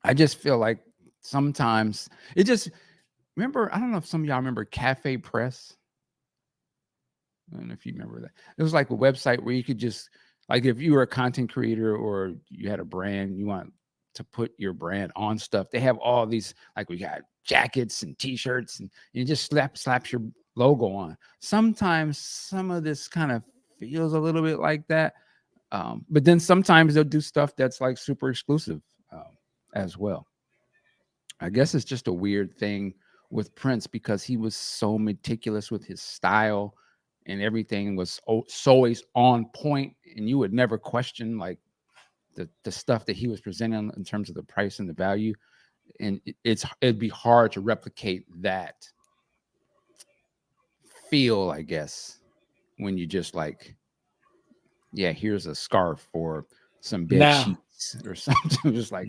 I just feel like sometimes it just. Remember, I don't know if some of y'all remember Cafe Press. I don't know if you remember that. It was like a website where you could just, like, if you were a content creator or you had a brand, you want to put your brand on stuff. They have all these, like, we got jackets and t-shirts, and you just slaps your logo on. Sometimes some of this kind of feels a little bit like that. But then sometimes they'll do stuff that's like super exclusive as well. I guess it's just a weird thing with Prince because he was so meticulous with his style and everything was so always on point, and you would never question like the stuff that he was presenting in terms of the price and the value. And it'd be hard to replicate that feel, I guess, when you just like, yeah, here's a scarf or some bed sheets or something. Just like,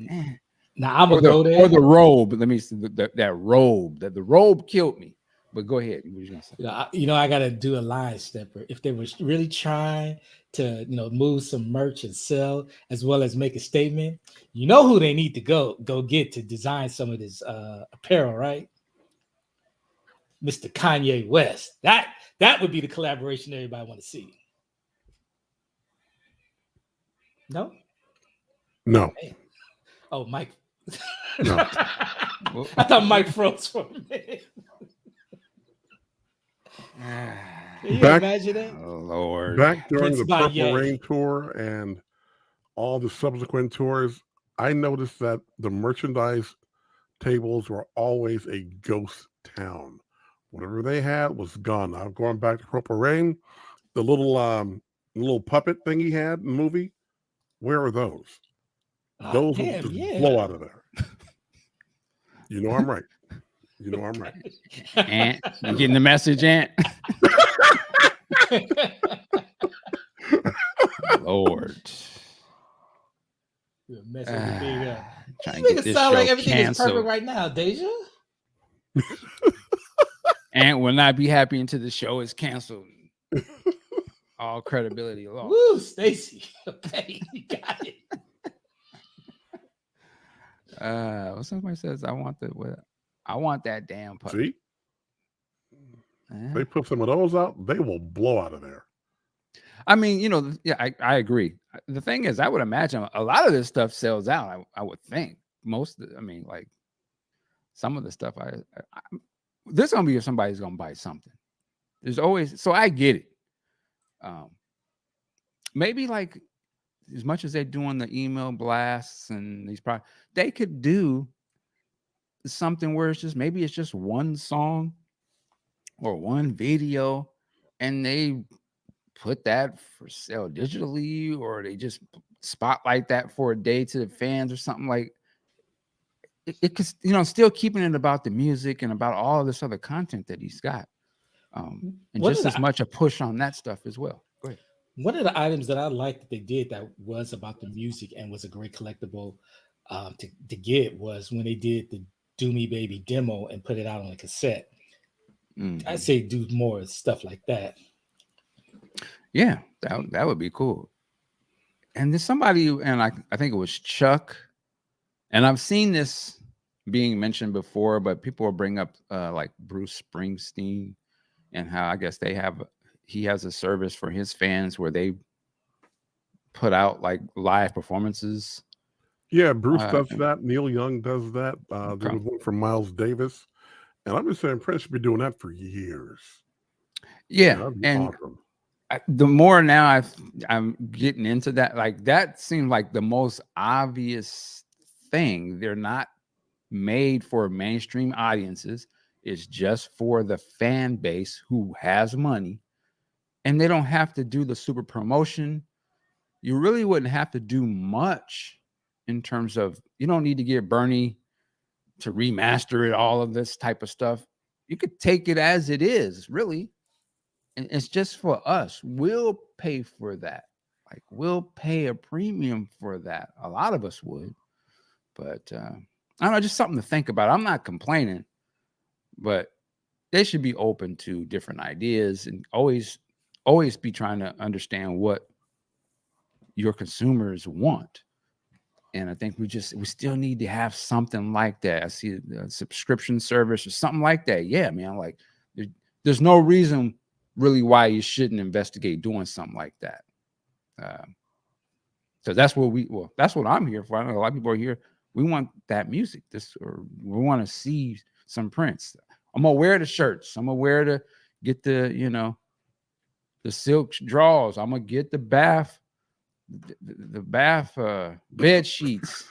Now I'm gonna go there. Or the robe. Let me see that robe. The robe killed me. But go ahead. What you gonna say? I gotta do a line stepper. If they were really trying to, move some merch and sell, as well as make a statement, you know who they need to go get to design some of this apparel, right? Mr. Kanye West. That would be the collaboration everybody want to see. No. Hey. Oh, Mike. No. I thought Mike froze for a minute. Can you imagine that? Oh, Lord. Back during the Purple Rain tour and all the subsequent tours, I noticed that the merchandise tables were always a ghost town. Whatever they had was gone. I'm going back to Purple Rain. The little puppet thing he had in the movie, where are those? Those will just blow out of there. You know I'm right. You know I'm right. Ant, you getting the message, Ant? Lord. Trying to get this sound like everything canceled. Is perfect right now, Deja. Ant will not be happy until the show is canceled. All credibility lost. Woo, Stacy. Okay, you got it. Somebody says I want that damn puppy. See? They put some of those out, they will blow out of there. I mean, yeah, I agree. The thing is, I would imagine a lot of this stuff sells out. I would think like some of the stuff. There's gonna be somebody's gonna buy something. There's always, so I get it. Maybe like as much as they're doing the email blasts and these products, they could do something where it's just one song or one video, and they put that for sale digitally, or they just spotlight that for a day to the fans or something. Like it could, still keeping it about the music and about all this other content that he's got. And just as much a push on that stuff as well. Go ahead. One of the items that I liked that they did that was about the music and was a great collectible to get was when they did the Do Me Baby demo and put it out on a cassette. Mm-hmm. I'd say do more stuff like that. Yeah, that would be cool. And there's somebody, and I think it was Chuck, and I've seen this being mentioned before, but people will bring up like Bruce Springsteen and how I guess he has a service for his fans where they put out like live performances. Yeah, Bruce does that. Neil Young does that. There was one from Miles Davis. And I've been saying Prince should be doing that for years. Yeah, and awesome. The more now I'm getting into that, like that seems like the most obvious thing. They're not made for mainstream audiences. It's just for the fan base who has money, and they don't have to do the super promotion. You really wouldn't have to do much in terms of, you don't need to get Bernie to remaster it, all of this type of stuff. You could take it as it is, really. And it's just for us. We'll pay for that. Like, we'll pay a premium for that. A lot of us would. But I don't know, just something to think about. I'm not complaining, but they should be open to different ideas and always be trying to understand what your consumers want. And I think we still need to have something like that. I see a subscription service or something like that. Yeah, man. Like, there's no reason really why you shouldn't investigate doing something like that. So that's what that's what I'm here for. I know a lot of people are here. We want that music. Or we want to see some Prince. I'm gonna wear the shirts. I'm gonna wear get the silk drawers. I'm gonna get the bath bed sheets.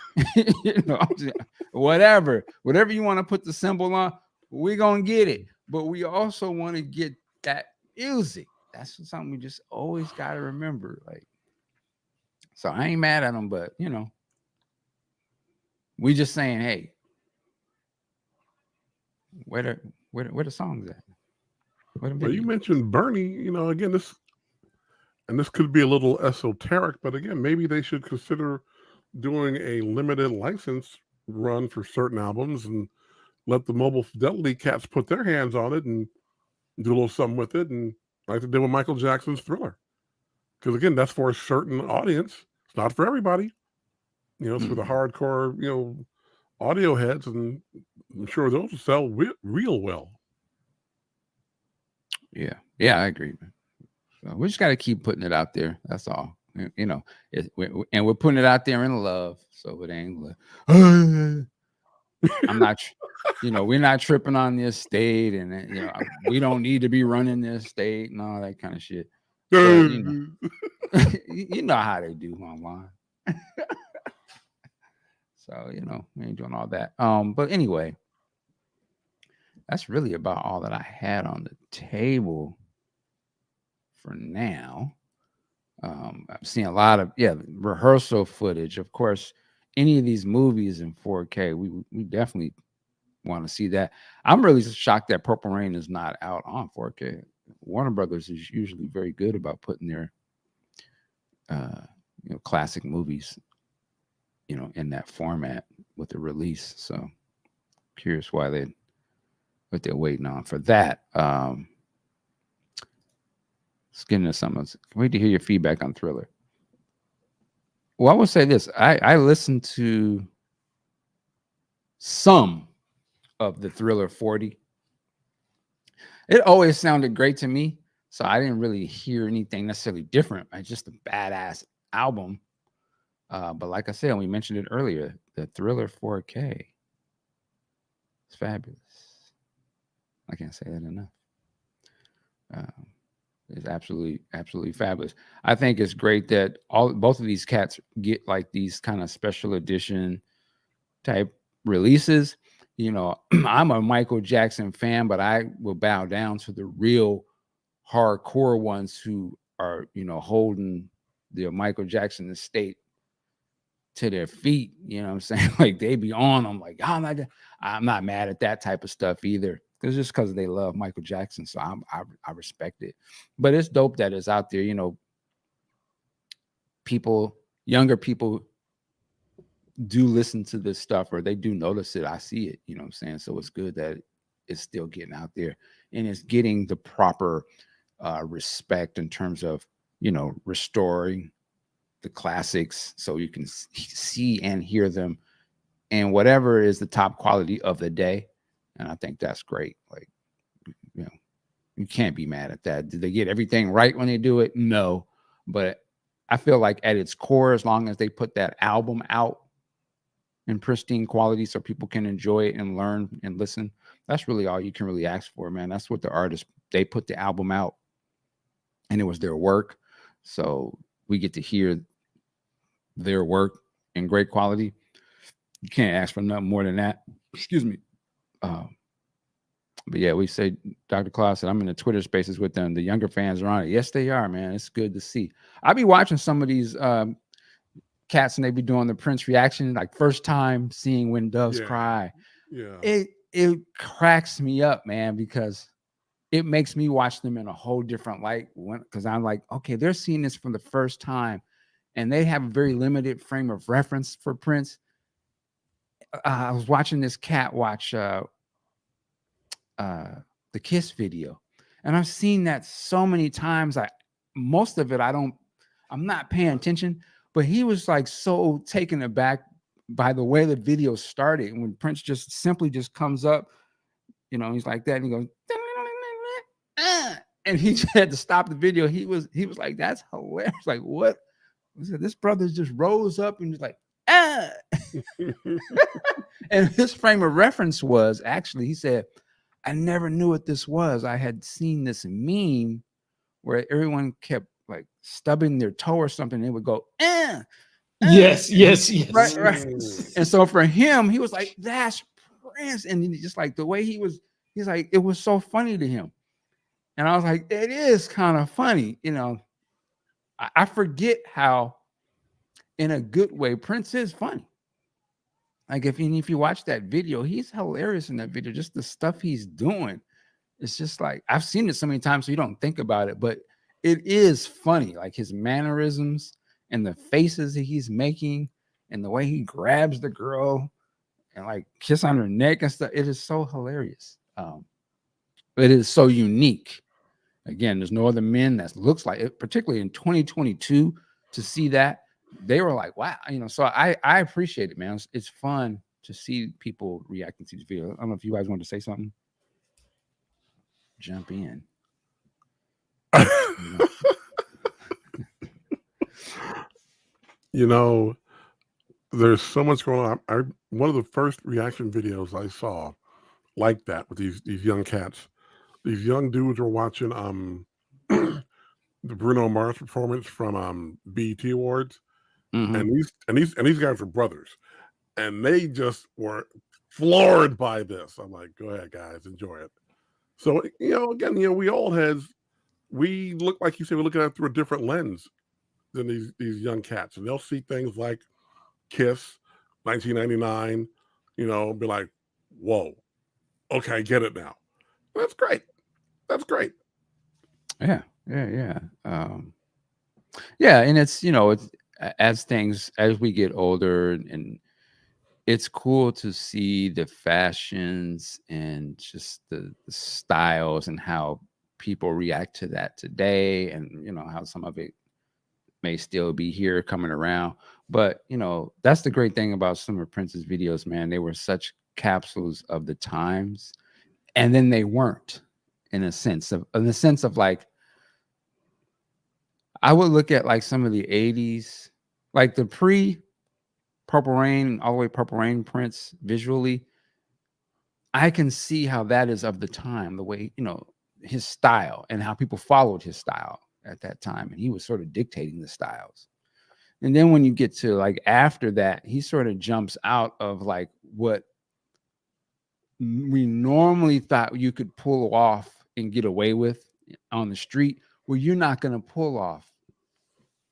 Whatever you want to put the symbol on, we're gonna get it. But we also want to get that music. That's something we just always got to remember. Like, so I ain't mad at them, but we just saying, hey, where the songs at? Well, you mentioned Bernie. Again, this could be a little esoteric, but again, maybe they should consider doing a limited license run for certain albums and let the Mobile Fidelity cats put their hands on it and do a little something with it, and like they did with Michael Jackson's Thriller. Because again, that's for a certain audience. It's not for everybody. It's for the hardcore, audio heads, and I'm sure those will sell real well. Yeah, I agree, man. So we just got to keep putting it out there. That's all. And we're putting it out there in love, so it ain't love. I'm not, we're not tripping on the estate, and we don't need to be running the estate and all that kind of shit. So, you know how they do online. So we ain't doing all that. But anyway, that's really about all that I had on the table for now. I'm seeing a lot of rehearsal footage. Of course, any of these movies in 4K, we definitely want to see that. I'm really shocked that Purple Rain is not out on 4K. Warner Brothers is usually very good about putting their classic movies in that format with the release. So curious what they're waiting on for that. Let's get into something else. Wait to hear your feedback on Thriller. Well, I will say this. I listened to some of the Thriller 40. It always sounded great to me, so I didn't really hear anything necessarily different. It's just a badass album. But like I said, we mentioned it earlier, the Thriller 4K. It's fabulous. I can't say that enough. It's absolutely fabulous. I think it's great that both of these cats get like these kind of special edition type releases. I'm a Michael Jackson fan, but I will bow down to the real hardcore ones who are, holding the Michael Jackson estate to their feet. You know what I'm saying? Like, they be on them. Like, I'm not mad at that type of stuff either. It's just because they love Michael Jackson, so I respect it. But it's dope that it's out there. Younger people do listen to this stuff, or they do notice it. I see it. You know what I'm saying? So it's good that it's still getting out there, and it's getting the proper respect in terms of restoring the classics, so you can see and hear them, and whatever is the top quality of the day. And I think that's great. Like, you can't be mad at that. Did they get everything right when they do it? No. But I feel like at its core, as long as they put that album out, in pristine quality so people can enjoy it and learn and listen. That's really all you can really ask for, man. That's what the artists, they put the album out and it was their work. So we get to hear their work in great quality. You can't ask for nothing more than that. Excuse me. But yeah, we say Dr. Claus said I'm in the Twitter spaces with them. The younger fans are on it. Yes, they are, man. It's good to see. I be watching some of these cats and they be doing the Prince reaction, like first time seeing When Doves Cry. Yeah. It cracks me up, man, because it makes me watch them in a whole different light. Because I'm like, okay, they're seeing this for the first time, and they have a very limited frame of reference for Prince. I was watching this cat watch the Kiss video, and I've seen that so many times. Most of it I'm not paying attention, but he was like so taken aback by the way the video started. When Prince just simply just comes up, he's like that, and he goes, and he just had to stop the video. He was like, that's hilarious. Like, what? He said, this brother just rose up and just like, and his frame of reference was actually, he said, I never knew what this was. I had seen this meme where everyone kept like stubbing their toe or something. And they would go, Yes. Right. And so for him, he was like, that's Prince. And he just like the way he's like, it was so funny to him. And I was like, it is kind of funny. I forget how, in a good way, Prince is funny. Like if you watch that video, he's hilarious in that video. Just the stuff he's doing. It's just like, I've seen it so many times, so you don't think about it, but it is funny. Like his mannerisms and the faces that he's making and the way he grabs the girl and like kiss on her neck and stuff. It is so hilarious. It is so unique. Again, there's no other men that looks like it, particularly in 2022, to see that. They were like, wow, so I appreciate it, man. It's fun to see people reacting to these videos. I don't know if you guys want to say something. Jump in. There's so much going on. One of the first reaction videos I saw like that with these young cats, these young dudes were watching the Bruno Mars performance from BET Awards. And these guys are brothers, and they just were floored by this. I'm like, go ahead, guys, enjoy it. So again, we look, like you say, we're looking at it through a different lens than these young cats, and they'll see things like Kiss, 1999, be like, whoa, okay, I get it now. That's great. Yeah. And it's it's as we get older, and it's cool to see the fashions and just the styles and how people react to that today, and how some of it may still be here coming around. But that's the great thing about some of Prince's videos, man. They were such capsules of the times, and then they weren't, in the sense of like, I would look at like some of the 80s, like the pre-Purple Rain, all the way Purple Rain Prince visually. I can see how that is of the time, the way, his style and how people followed his style at that time. And he was sort of dictating the styles. And then when you get to like after that, he sort of jumps out of like what we normally thought you could pull off and get away with on the street. Well, you're not going to pull off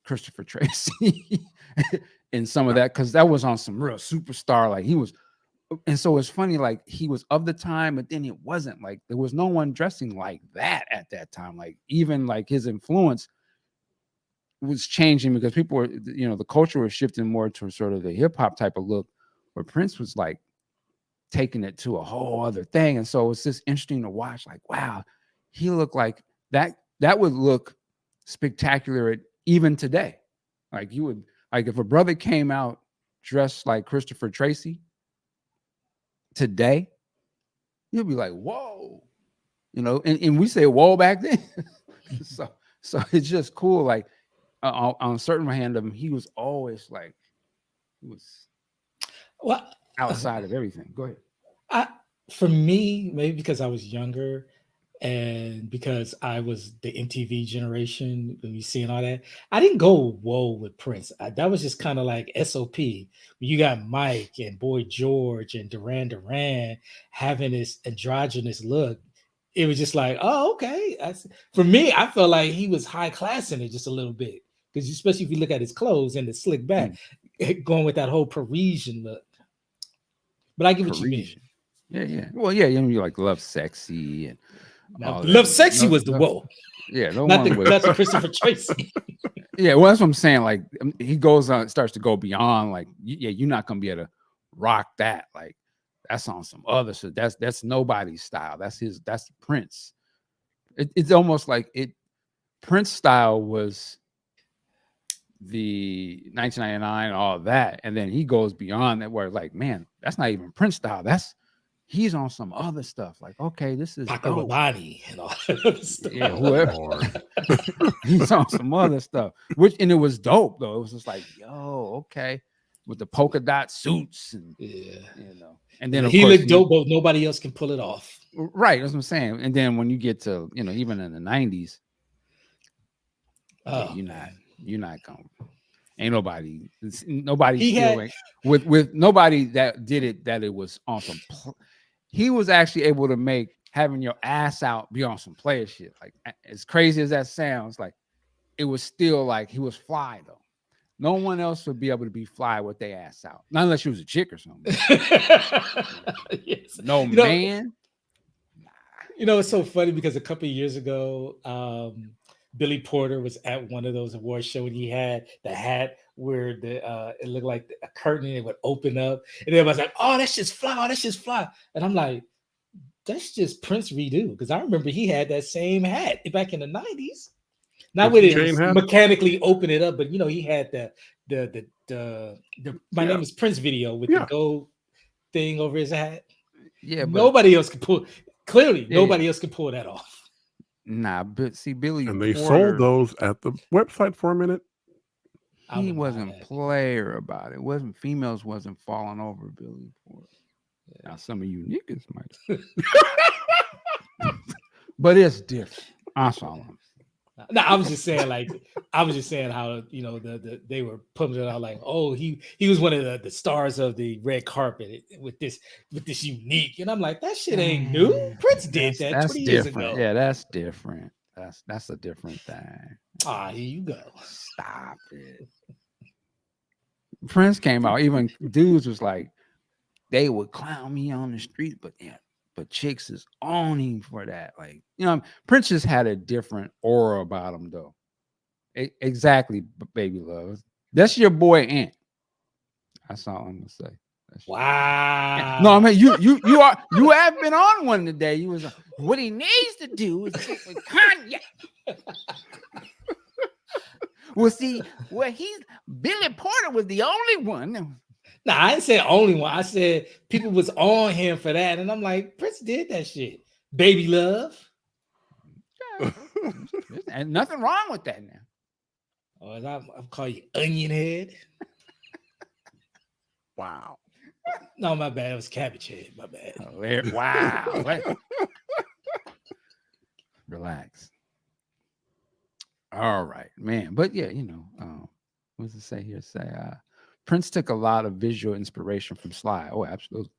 Christopher Tracy in some of that, because that was on some real superstar. Like he was, and so it's funny, like he was of the time, but then it wasn't. Like there was no one dressing like that at that time. Like even like his influence was changing because people were, the culture was shifting more to sort of the hip hop type of look, where Prince was like taking it to a whole other thing. And so it's just interesting to watch. Like, wow, he looked like that. That would look spectacular even today. Like you would, like if a brother came out dressed like Christopher Tracy today, you'll be like, whoa, and we say whoa back then. so it's just cool. Like on a certain hand of him, he was always like, he was. Well, outside of everything. Go ahead. For me, maybe because I was younger and because I was the MTV generation, when you seeing all that, I didn't go whoa with Prince. That was just kind of like SOP. You got Mike and Boy George and Duran Duran having this androgynous look. It was just like, oh, okay. For me, I felt like he was high class in it just a little bit. Because especially if you look at his clothes and the slick back, going with that whole Parisian look. But I get what you mean. Yeah. Well, yeah, you like Love Sexy and Love Sexy was the whoa. Yeah, no not one the, was. That's Christopher Tracy. Yeah, well, that's what I'm saying. Like he goes on, starts to go beyond. Like, yeah, you're not gonna be able to rock that. Like that's on some other shit. That's nobody's style. That's Prince. It's almost like Prince style was the 1999, all that, and then he goes beyond that. Where like, man, that's not even Prince style. He's on some other stuff. Like, okay, this is Paco Rabanne and all that stuff. Yeah, whoever. He's on some other stuff. And it was dope though. It was just like, yo, okay, with the polka dot suits and and then he looked dope, but nobody else can pull it off. Right, that's what I'm saying. And then when you get to even in the 90s, you're not gonna. Ain't nobody with nobody that did it that it was on some. He was actually able to make having your ass out be on some player shit. Like as crazy as that sounds, like it was still like he was fly though. No one else would be able to be fly with their ass out, not unless she was a chick or something. Yes. No man. It's so funny because a couple of years ago, Billy Porter was at one of those award shows and he had the hat where it looked like a curtain and it would open up and everybody's like, oh, that's just fly, oh, that's just fly. And I'm like, that's just Prince redo, because I remember he had that same hat back in the 90s. Not with it mechanically open it up, but he had the My Name is Prince video with the gold thing over his hat. Yeah, but nobody else could pull. Clearly, nobody else could pull that off. Nah, but see, Billy and they Porter, sold those at the website for a minute. He wasn't player about it. Females wasn't falling over Billy Porter. Yeah. Now some of you niggas might, but it's different. I saw him. No, I was just saying how they were putting it out like, oh, he was one of the stars of the red carpet with this unique, and I'm like, that shit ain't new. Prince did that 20 years ago. Yeah, that's different. That's a different thing. Here you go. Stop it. Prince came out. Even dudes was like, they would clown me on the street, but chicks is on him for that. Like, Prince just had a different aura about him, though. Exactly, baby love. That's your boy Ant. That's all I'm gonna say. Wow. No, I mean you have been on one today. You was what he needs to do is get with Kanye. Well, see, Billy Porter was the only one. Nah, I didn't say only one. I said people was on him for that, and I'm like, Prince did that shit. Baby love. And nothing wrong with that now. Oh, I'll call you onion head. Wow. No, my bad. It was cabbage head. My bad. Oh, wow. Relax. All right, man. But yeah, what's it say here? Prince took a lot of visual inspiration from Sly. Oh, absolutely.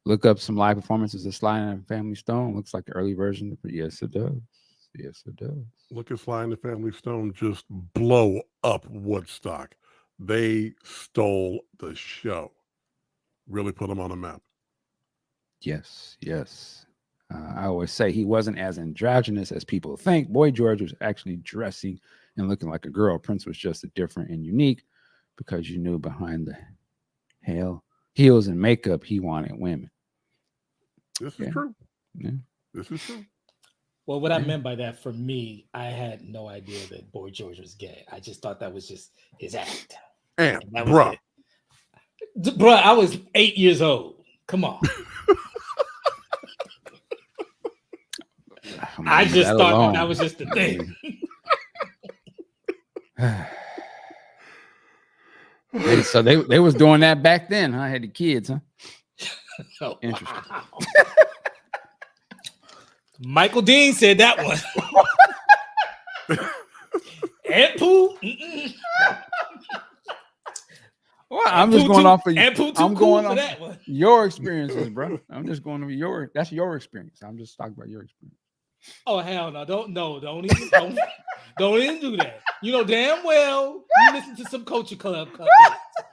Look up some live performances of Sly and Family Stone. Looks like the early version. Yes, it does. Yes, it does. Look at Sly and the Family Stone just blow up Woodstock. They stole the show. Really put them on a map. Yes. I always say he wasn't as androgynous as people think. Boy George was actually dressing and looking like a girl. Prince was just different and unique because you knew behind the heels and makeup he wanted women. This is true. Yeah. This is true. Well, what I meant by that, for me, I had no idea that Boy George was gay. I just thought that was just his act. And bruh. Bruh, I was 8 years old. Come on. I just thought that was just the thing. So they was doing that back then, huh? I had the kids, huh? Oh, Interesting. wow. Michael Dean said that one. And Pooh. Well, I'm just going off of you. And Pooh too I'm cool going for off that one. your experiences, bro. I'm just going to that's your experience. I'm just talking about your experience. Oh hell no! Don't even do that. You know damn well you listen to some Culture Club.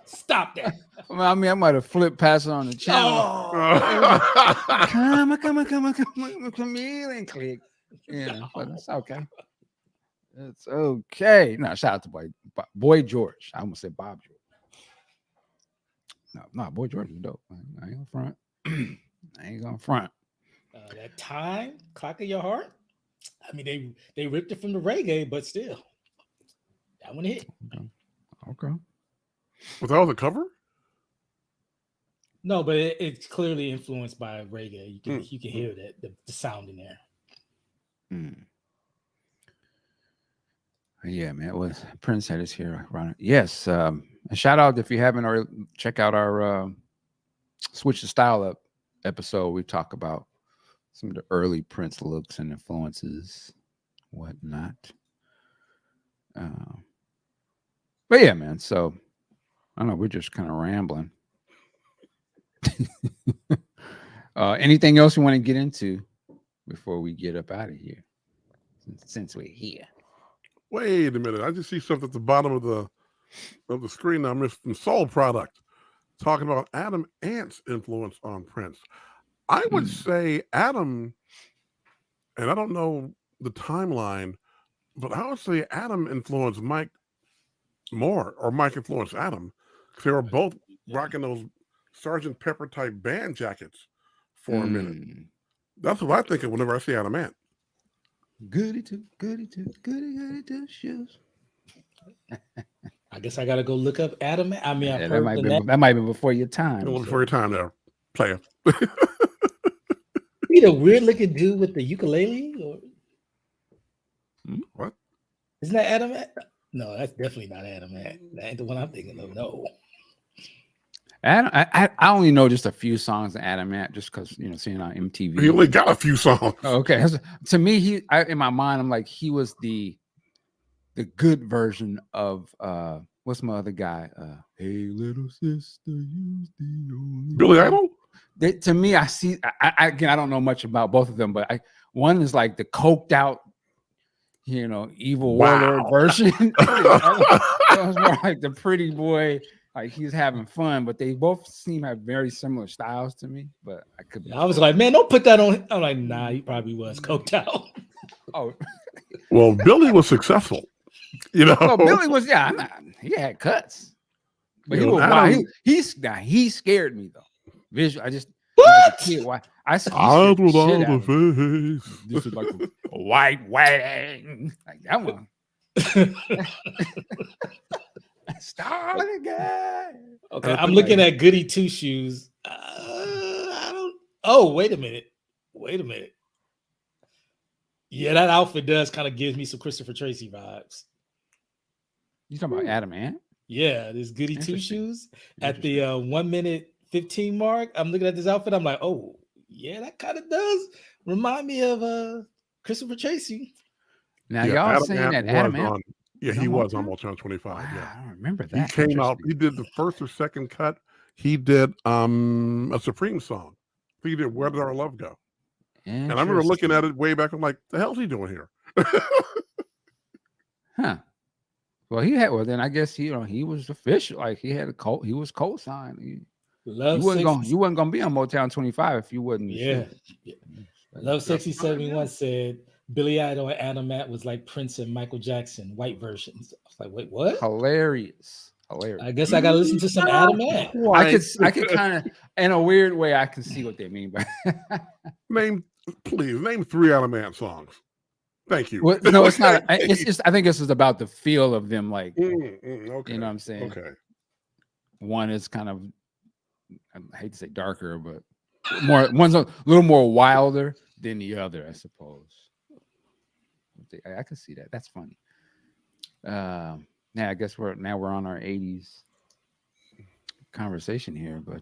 Stop that. I mean, I might have flipped past it on the channel. Oh. Come on, chameleon click. Yeah, but it's okay. It's okay. No, shout out to Boy George. I almost said Bob George. No, Boy George is dope. I ain't gonna front. I ain't gonna front. That time, Clock of Your Heart. I mean, they ripped it from the reggae, but still, that one hit. Okay. Was that on the cover? No, but it's clearly influenced by reggae. You can hear that the sound in there. Yeah, man. It was Prince had us here, Ron. Yes. A shout out if you haven't already check out our Switch the Style Up episode. We talk about some of the early Prince looks and influences, whatnot. But yeah, man. So I don't know. We're just kind of rambling. Anything else you want to get into before we get up out of here? Since we're here. Wait a minute. I just see something at the bottom of the screen now. From Soul Product talking about Adam Ant's influence on Prince. I would say Adam, and I don't know the timeline, but I would say Adam influenced Mike more, or Mike influenced Adam, because they were both rocking those Sgt. Pepper type band jackets for a minute. That's what I think of whenever I see Adam Ant. Goody two shoes. I guess I gotta go look up Adam. I mean, that might be before your time. Before your time there, player. He the weird looking dude with the ukulele, or what? Isn't that Adam Ant? No, that's definitely not Adam Ant. That ain't the one I'm thinking of. No. Adam, I only know just a few songs of Adam Ant, just because seeing on MTV. He only got a few songs. Okay, to me, in my mind, I'm like he was the good version of what's my other guy? Hey little sister, you's the only Billy Idol. To me, I see. Again, I don't know much about both of them, but one is like the coked out, evil warlord version. That was more like the pretty boy. Like he's having fun, but they both seem to have very similar styles to me. But I could be. I was like, man, don't put that on. I'm like, nah, he probably was coked out. Oh, well, Billy was successful. Well, Billy was he had cuts, but he scared me though. Visual, I just what? Kid, why I without the face. This is like a white wedding, like that one. Start again. Okay, I'm looking at Goody Two Shoes. I don't. Oh, wait a minute. Yeah, that outfit does kind of give me some Christopher Tracy vibes. You talking about Adam Ant? Yeah, this Goody Two Shoes at the 1 minute 15 mark. I'm looking at this outfit. I'm like, oh yeah, that kind of does remind me of Christopher Tracy. Now y'all saying that Adam Ant? Yeah, he was on Motown 25. Wow, yeah, I don't remember that. He came out. He did the first or second cut. He did a Supreme song. I think he did "Where Did Our Love Go?" And I remember looking at it way back. I'm like, the hell's he doing here? Huh. Well, then I guess he was official. Like he had he was co-signed. You wasn't gonna be on Motown 25 if you wasn't. Yeah. Love 6071 said Billy Idol and Adam Ant was like Prince and Michael Jackson, white versions. I was like, wait, what? Hilarious. I guess I gotta listen to some Adam Ant. I could kind of, in a weird way, I can see what they mean by. Name 3 Adam Ant songs. Thank you. Well, no, it's not. It's just. I think this is about the feel of them. Like, okay. You know what I'm saying? Okay. One is kind of, I hate to say darker, but one's a little more wilder than the other, I suppose. I can see that. That's funny. Now I guess we're on our 80s conversation here, but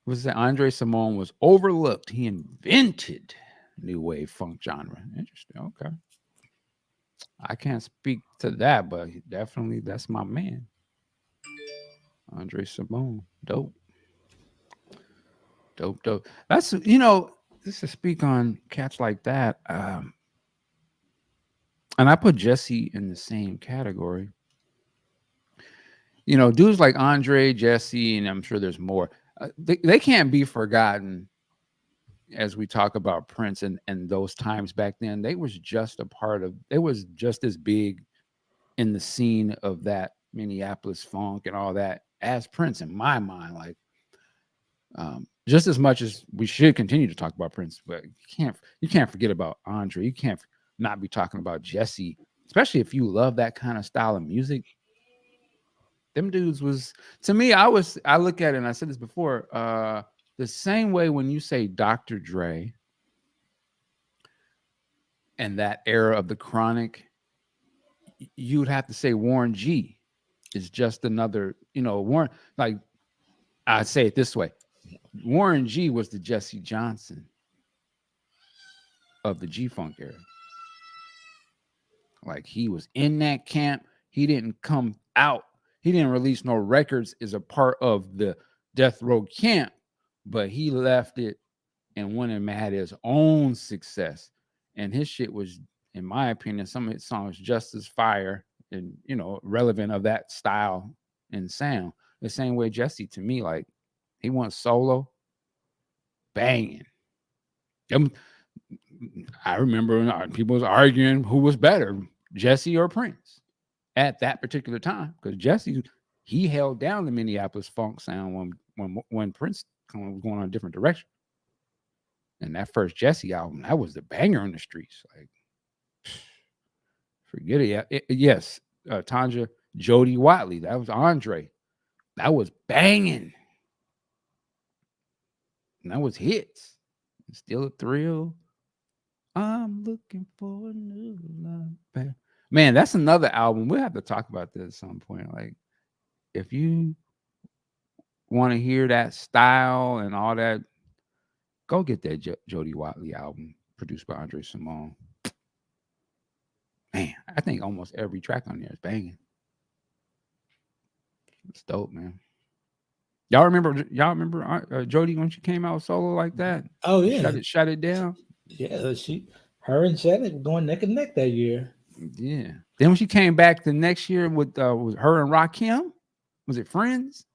was that Andre Simone was overlooked. He invented new wave funk genre. Interesting. Okay. I can't speak to that, but definitely that's my man. Andre Simone. Dope. That's, just to speak on cats like that. And I put Jesse in the same category. Dudes like Andre, Jesse, and I'm sure there's more. They can't be forgotten as we talk about Prince and those times back then. They was just it was just as big in the scene of that Minneapolis funk and all that as Prince, in my mind. Like, just as much as we should continue to talk about Prince, but you can't forget about Andre. You can't not be talking about Jesse, especially if you love that kind of style of music. Them dudes was, to me, I look at it, and I said this before, the same way when you say Dr. Dre and that era of the Chronic, you would have to say Warren G is just another, Warren, like, I'd say it this way. Warren G was the Jesse Johnson of the G-Funk era. Like, he was in that camp. He didn't come out. He didn't release no records as a part of the Death Row camp, but he left it and went and had his own success. And his shit was, in my opinion, some of his songs just as fire and, relevant of that style and sound. The same way Jesse, to me, like, he went solo, banging. I remember people was arguing who was better, Jesse or Prince, at that particular time, because Jesse, he held down the Minneapolis funk sound when Prince was going on a different direction. And that first Jesse album, that was the banger in the streets. Like, forget it. Yes, Tanja, Jody Watley, that was Andre. That was banging. And that was hits. Still a thrill. I'm looking for a new love. Man, that's another album. We'll have to talk about this at some point. Like, if you want to hear that style and all that, go get that Jody Watley album produced by Andre Simone. Man, I think almost every track on there is banging. It's dope, man. Y'all remember Jody when she came out solo like that? Oh yeah, shut it down. Yeah, her and Janet were going neck and neck that year. Yeah. Then when she came back the next year with was her and Rakim, was it Friends?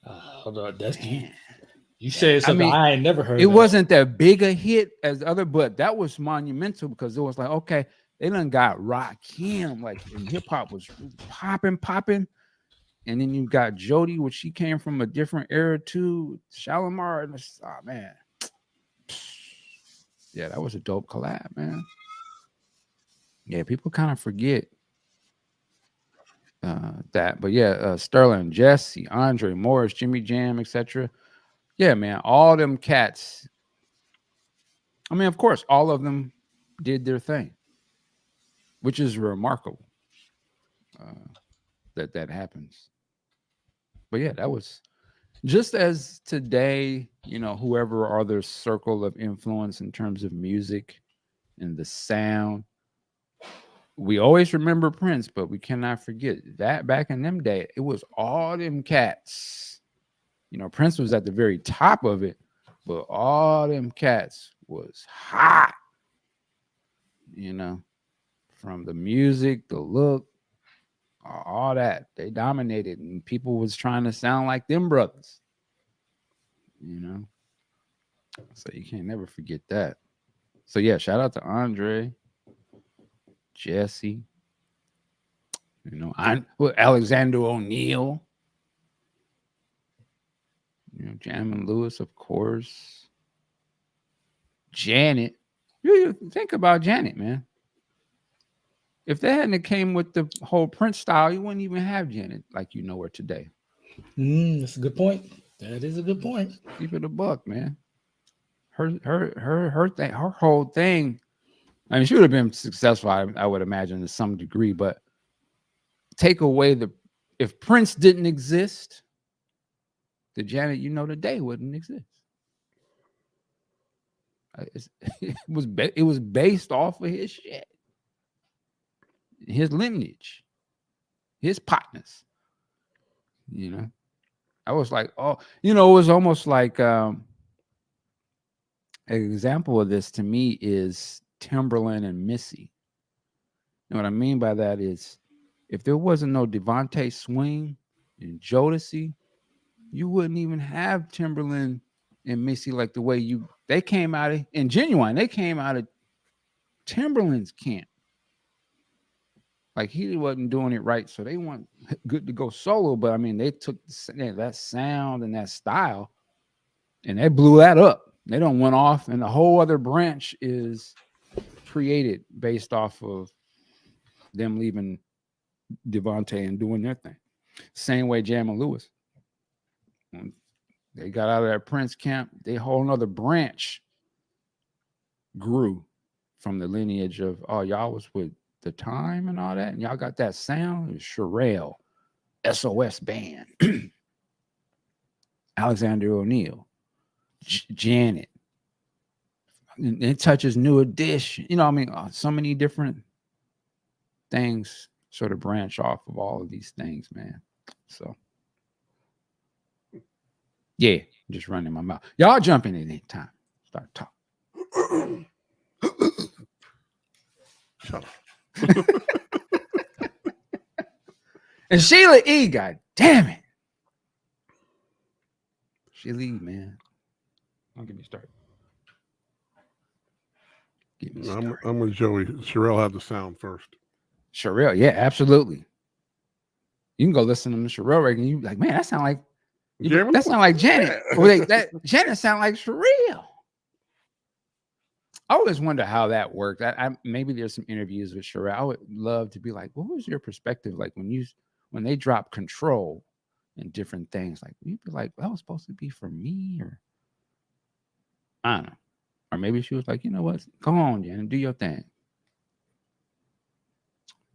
Hold on, that's you said something I ain't never heard. It wasn't that big a hit as the other, but that was monumental because it was like, okay, they done got Rakim, like, and hip hop was popping. And then you got Jody, which she came from a different era too. Shalimar, and man. Yeah, that was a dope collab, man. Yeah, people kind of forget that. But yeah, Sterling, Jesse, Andre, Morris, Jimmy Jam, etc. Yeah, man, all them cats. I mean, of course, all of them did their thing, which is remarkable that happens. But yeah, that was just as today, whoever are their circle of influence in terms of music and the sound. We always remember Prince, but we cannot forget that back in them days, it was all them cats. Prince was at the very top of it, but all them cats was hot. From the music, the look, all that, they dominated, and people was trying to sound like them brothers. So you can't never forget that. So yeah, shout out to Andre, Jesse, Alexander O'Neal, Jasmine Lewis, of course, Janet. You think about Janet, man. If they hadn't came with the whole Prince style, you wouldn't even have Janet like you know her today. That's a good point. That is a good point. Keep it a buck, man. Her thing, her whole thing. I mean, she would have been successful, I would imagine, to some degree, but take away the if Prince didn't exist, the Janet you know today wouldn't exist. It was based off of his shit, his lineage, his partners. You know, I was like, oh, you know, it was almost like an example of this to me is Timberland and Missy. And what I mean by that is, if there wasn't no Devontae Swing and Jodeci, you wouldn't even have Timberland and Missy like the way they came out of, and Genuine, they came out of Timberland's camp. Like he wasn't doing it right, so they weren't good to go solo. But I mean, they took that sound and that style, and they blew that up. They don't went off, and the whole other branch is created based off of them leaving Devontae and doing their thing. Same way Jasmine Lewis. When they got out of that Prince camp, their whole nother branch grew from the lineage of, oh, y'all was with The Time and all that, and y'all got that sound. It was Sherelle, SOS Band, Alexander O'Neal, Janet. And it touches New Edition. You know, I mean, so many different things sort of branch off of all of these things, man. So, yeah, just running my mouth. Y'all jump in at any time. Start talking. Shut up. And Sheila E., God damn it. Sheila E., man. Don't get me started. I'm with Joey. Sherelle had the sound first. Sherelle, yeah, absolutely. You can go listen to the Sherelle record and you be like, man, that sound like Janet. Well, that Janet sound like Sherelle. I always wonder how that worked. Maybe there's some interviews with Sherelle. I would love to be like, what was your perspective like when they drop control and different things? Like, you'd be like, that was supposed to be for me, or I don't know. Or maybe she was like, you know what? Go on, Janet, do your thing.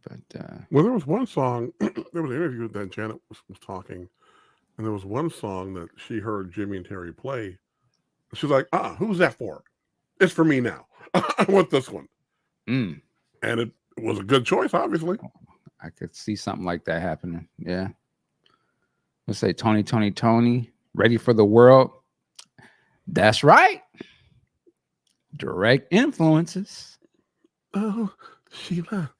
But well, there was one song. There was an interview that Janet was talking, and there was one song that she heard Jimmy and Terry play. She's like, who's that for? It's for me now. I want this one. And it was a good choice, obviously. I could see something like that happening. Yeah. Let's say Tony, Ready for the World. That's right. Direct influences. Oh, Sheila.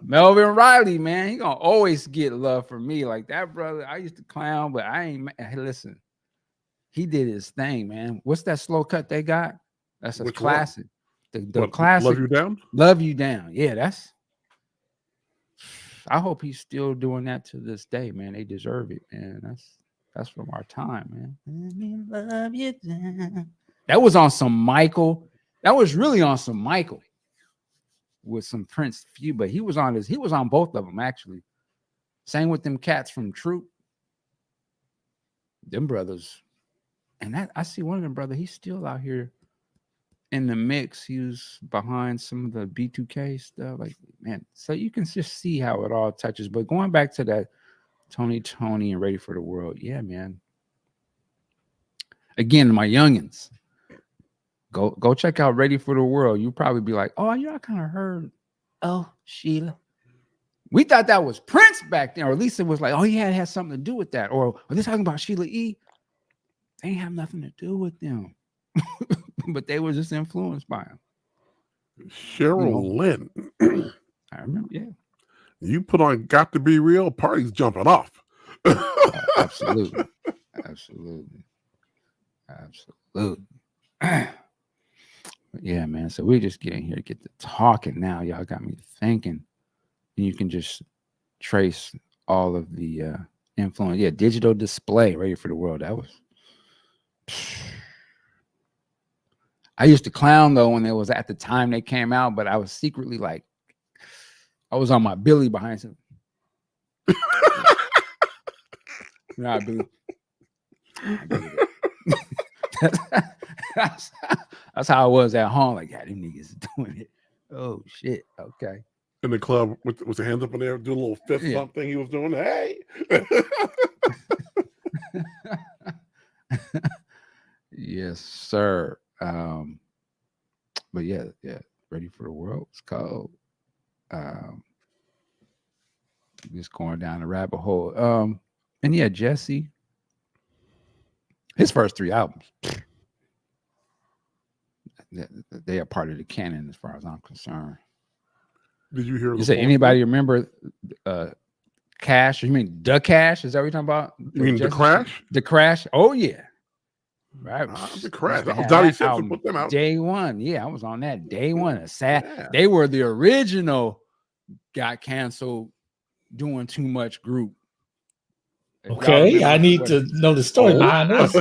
Melvin Riley, man, he gonna always get love from me. Like that brother, I used to clown, but I ain't. Hey, listen, he did his thing, man. What's that slow cut they got? That's a classic. The classic. Love You Down? Love You Down. Yeah, that's. I hope he's still doing that to this day, man. They deserve it, man. That's from our time, man. Let me love you down. That was on some Michael. That was really on some Michael with some Prince few, but he was on both of them, actually. Same with them cats from Troop. Them brothers. And that I see one of them brother, he's still out here in the mix. He was behind some of the B2K stuff. Like, man, so you can just see how it all touches. But going back to that Tony and Ready for the World, yeah, man. Again, my youngins, go check out Ready for the World. You'll probably be like, oh, I kind of heard, oh, Sheila. We thought that was Prince back then, or at least it was like, oh, yeah, it has something to do with that. Or are they talking about Sheila E.? They ain't have nothing to do with them. But they were just influenced by him. Cheryl Lynn. I remember, yeah. You put on Got to Be Real, party's jumping off. Absolutely. Yeah, man. So we're just getting here to get to talking now. Y'all got me thinking. And you can just trace all of the influence. Yeah, Digital Display, Ready for the World. That was. I used to clown though when it was at the time they came out, but I was secretly like, I was on my Billy behind some. Nah, Billy. That's how I was at home. Like, yeah, them niggas doing it. Oh shit. Okay. in the club with the hands up in there, doing a little fist bump thing he was doing. Hey. Yes, sir. But yeah, Ready for the World. It's called. Just going down the rabbit hole. And yeah, Jesse. His first 3 albums, they are part of the canon as far as I'm concerned. Did you hear? You say anybody remember Cash? You mean the Cash? Is that what you're talking about? You mean the Crash? The Crash? Oh yeah, right. The Crash. Donnie Simpson put them out day one. Yeah, I was on that day one. They were the original. Got canceled doing too much group. Okay, I need to know the story behind this.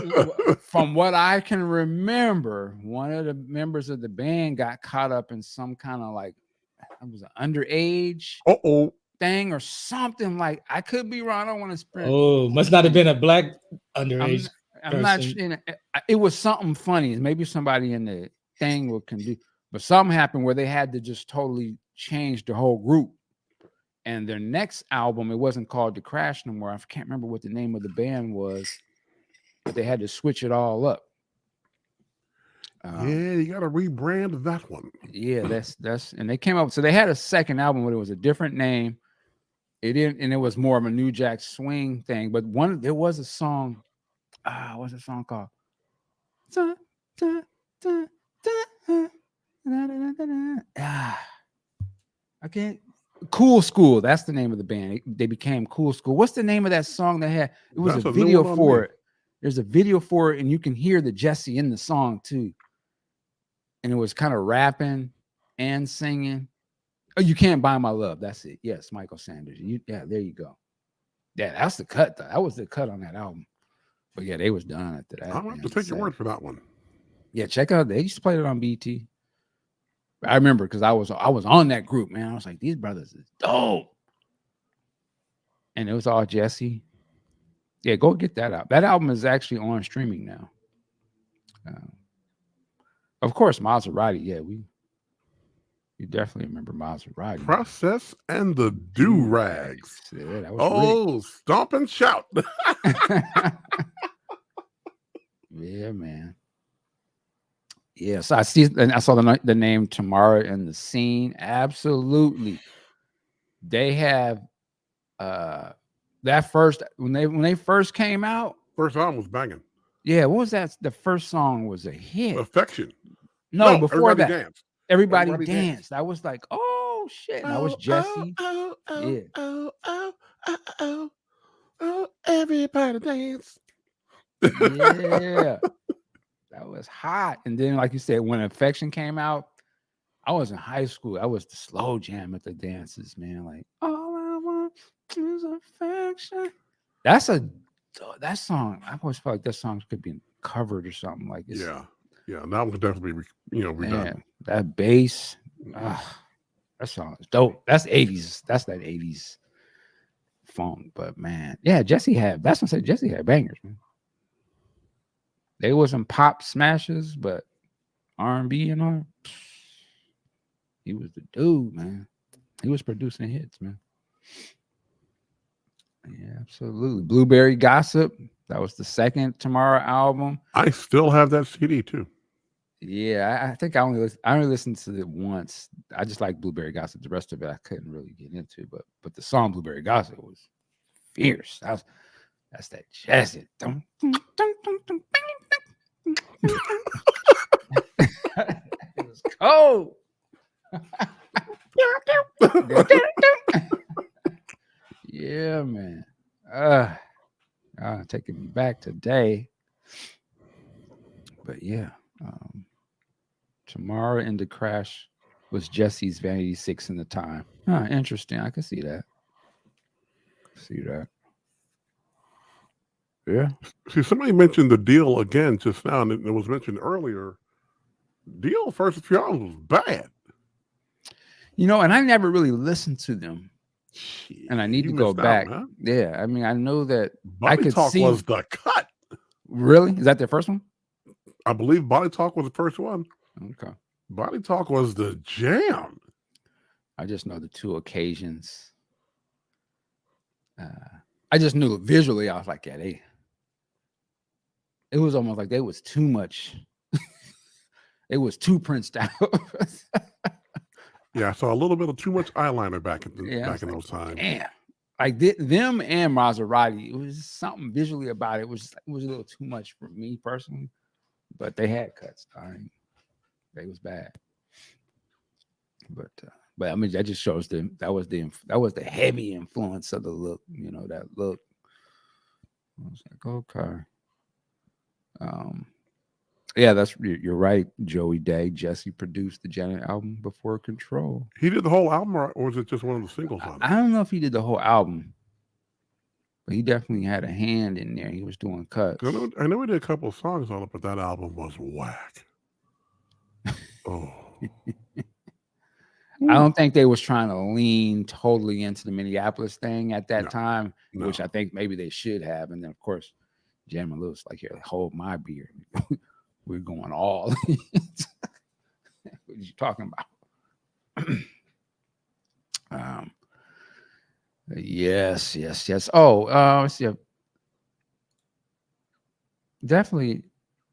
From what I can remember, one of the members of the band got caught up in some kind of like, it was an underage thing or something. Like, I could be wrong. I don't want to spread. Oh, must not have been a black underage. I'm not sure. It was something funny. Maybe somebody in the thing can do, but something happened where they had to just totally change the whole group. And their next album, it wasn't called The Crash no more. I can't remember what the name of the band was, but they had to switch it all up. Yeah, you got to rebrand that one. Yeah, that's and they came up. So they had a second album, but it was a different name. It didn't, and it was more of a New Jack Swing thing. But there was a song. What's the song called? I can't. Cool School. That's the name of the band. They became Cool School. What's the name of that song they had? It was a video for it. There's a video for it, and you can hear the Jesse in the song too. And it was kind of rapping and singing. Oh, You Can't Buy My Love. That's it. Yes, Michael Sanders. There you go. Yeah, that's the cut. That was the cut on that album. But yeah, they was done after that. I'm going to have to take your word for that one. Yeah, check out. They used to play it on BT. I remember because I was on that group, man. I was like, these brothers is dope. And it was all Jesse. Yeah, go get that out. That album is actually on streaming now. Of course, Maserati. Yeah, we definitely remember Maserati. Process and the Do-Rags. Yeah, Stomp and Shout. Yeah, man. Yeah, so I saw the name Tamara in the Scene. Absolutely. They have that first when they first came out. First album was banging. Yeah, what was that? The first song was a hit. Affection. No, before that. Danced. Everybody danced. I was like, oh shit. That was Jesse. Everybody dance. Yeah. That was hot. And then, like you said, when Affection came out, I was in high school. I was the slow jam at the dances, man. Like, all I want is affection. That song. I always felt like that song could be covered or something like this. Yeah. That one could definitely be, redone. Man, that bass. That song is dope. That's 80s. That's that 80s funk. But man, yeah, Jesse had bangers, man. They wasn't pop smashes, but R&B and all. He was the dude, man. He was producing hits, man. Yeah, absolutely. Blueberry Gossip. That was the second Tomorrow album. I still have that CD too. Yeah, I think I only listened to it once. I just like Blueberry Gossip. The rest of it I couldn't really get into, but the song Blueberry Gossip was fierce. That's that Jesse. It was cold. Yeah, man. Taking me back today. But yeah, Tomorrow in the Crash was Jesse's Vanity 6 in the time. Interesting. I can see that. Yeah. See, somebody mentioned the Deal again just now, and it was mentioned earlier. Deal first few albums was bad. And I never really listened to them. And I need to go back. Huh? Yeah, I mean, I know that Body I could Talk see was the cut. Really? Is that their first one? I believe Body Talk was the first one. Okay. Body Talk was the jam. I just know the two occasions. I just knew visually. I was like, yeah, it was almost like they was too much. It was too princed out. Yeah, I saw a little bit of too much eyeliner back in those times. Damn. Like them and Maserati, it was something visually about it. It was a little too much for me personally, but they had cuts. They was bad. But I mean, that just shows that was the heavy influence of the look. You know, that look. I was like, okay. Yeah, you're right, Joey Day. Jesse produced the Janet album before Control. He did the whole album, or was it just one of the singles on it? I don't know if he did the whole album, but he definitely had a hand in there. He was doing cuts. I know he did a couple of songs on it, but that album was whack. Oh. I don't think they was trying to lean totally into the Minneapolis thing at that time, which I think maybe they should have. And then, of course, Jasmine Lewis, like, here, hold my beer. We're going all in. What are you talking about? Yes. Oh, let's see. Definitely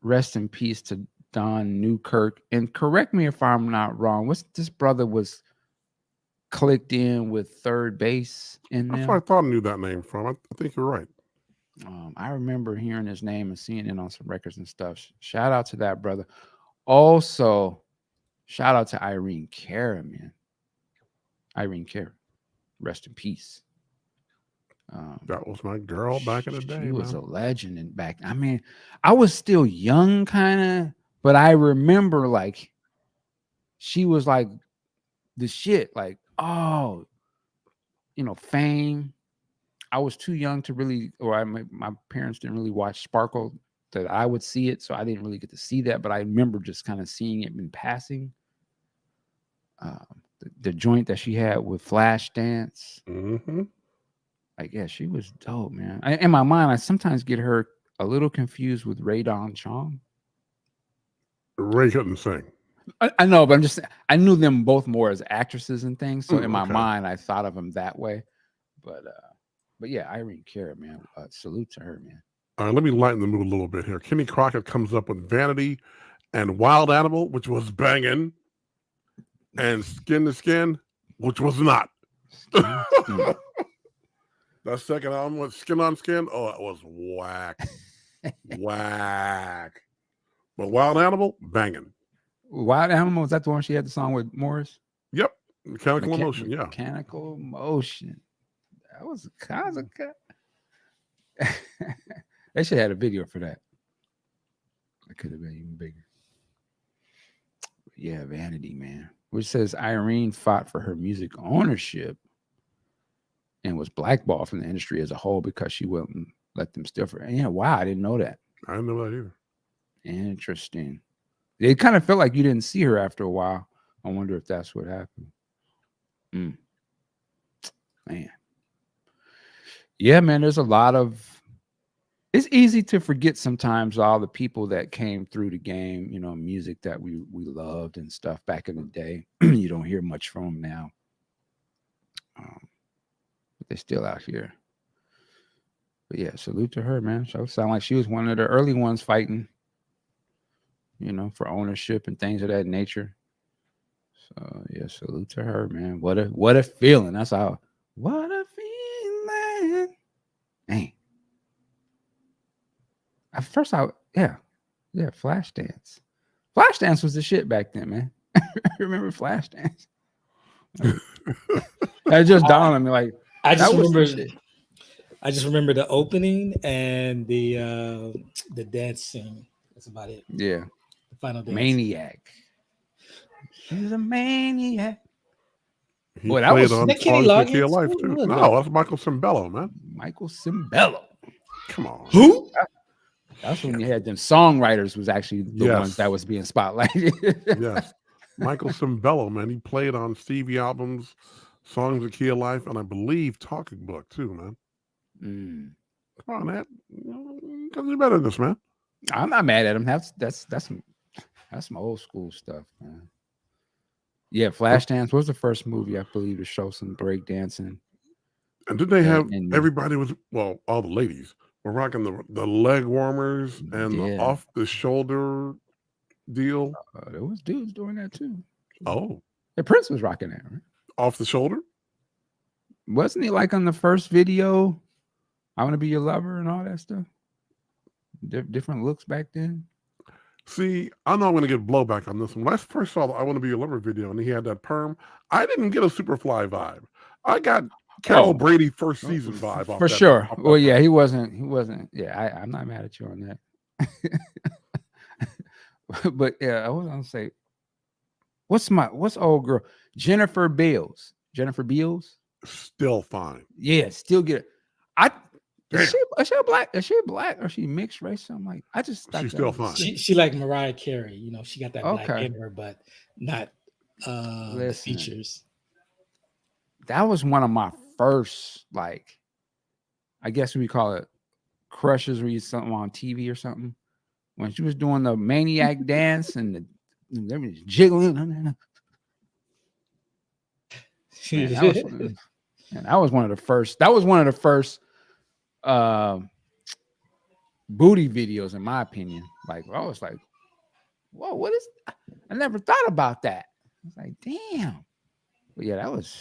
rest in peace to Don Newkirk. And correct me if I'm not wrong. What's this brother was clicked in with third base in there? That's what I thought I knew that name from. I think you're right. I remember hearing his name and seeing it on some records and stuff. Shout out to that brother. Also, shout out to Irene Cara, man. Irene Cara. Rest in peace. That was my girl back in the day. She was a legend. And back, I mean, I was still young, kind of, but I remember like she was like the shit. Like, oh, you know, Fame. I was too young to really, or my parents didn't really watch Sparkle that I would see it, so I didn't really get to see that. But I remember just kind of seeing it in passing. The joint that she had with Flashdance. Mm-hmm. Like, yeah, she was dope, man. In my mind, I sometimes get her a little confused with Ray Don Chong. Ray couldn't sing. I know, but I knew them both more as actresses and things. So in my mind, I thought of them that way. But yeah, Irene Cara, man. Salute to her, man. All right, let me lighten the mood a little bit here. Kenny Crockett comes up with Vanity and Wild Animal, which was banging, and Skin to Skin, which was not. That second album with Skin on Skin, oh, that was whack. Whack. But Wild Animal, banging. Wild Animal, is that the one she had the song with Morris? Yep. Mechanical Emotion, yeah. Mechanical Emotion. That was kind of cut. They should have had a video for that. It could have been even bigger. But yeah, Vanity, man. Which says Irene fought for her music ownership and was blackballed from the industry as a whole because she wouldn't let them steal for. And yeah, wow, I didn't know that. I didn't know that either. Interesting. It kind of felt like you didn't see her after a while. I wonder if that's what happened. Man. Yeah, man, there's a lot of, it's easy to forget sometimes all the people that came through the game, you know, music that we loved and stuff back in the day. You don't hear much from them now. But they're still out here. But yeah, salute to her, man. She sound like she was one of the early ones fighting, you know, for ownership and things of that nature. So yeah, salute to her, man. What a feeling. That's how. What a feeling. Dang. At first, Flashdance. Flashdance was the shit back then, man. Remember Flashdance? That just dawned on me. Like, I just remember the opening and the dance scene. That's about it. Yeah. The final dance. Maniac. She's a maniac. He played on Songs of Key of Life, too. No, that's Michael Cimbello, man. Michael Cimbello. Come on. Who? That's when you had them songwriters was actually the ones that was being spotlighted. Yes. Michael Cimbello, man. He played on Stevie albums, Songs of Key of Life, and I believe Talking Book, too, man. Come on, man. You gotta do better than this, man. I'm not mad at him. That's some old school stuff, man. Yeah, Flashdance was the first movie I believe to show some break dancing. And did they have everybody was all the ladies were rocking the leg warmers and the off the shoulder deal. There was dudes doing that too. Oh, the Prince was rocking that, right? Off the shoulder. Wasn't he like on the first video? I want to be your lover and all that stuff. Different looks back then. See, I know I'm going to get blowback on this one. When I first saw the I Want to Be Your Lover video and he had that perm, I didn't get a Superfly vibe. I got Carol Brady first season vibe. For sure. Well, yeah, he wasn't. Yeah, I'm not mad at you on that. But yeah, I was going to say, what's old girl? Jennifer Beals. Still fine. Yeah, still get it. Is she black? Is she black or is she mixed race? Something like I just thought she's still fine. She like Mariah Carey, you know, she got that black in her, but not the features. That was one of my first, like, I guess we call it crushes, where you something on TV or something. When she was doing the maniac dance and they were jiggling. Man, that was one of the first. That was one of the first booty videos, in my opinion. Like, I was like, whoa, what is that? I never thought about that. I was like, damn. But yeah, that was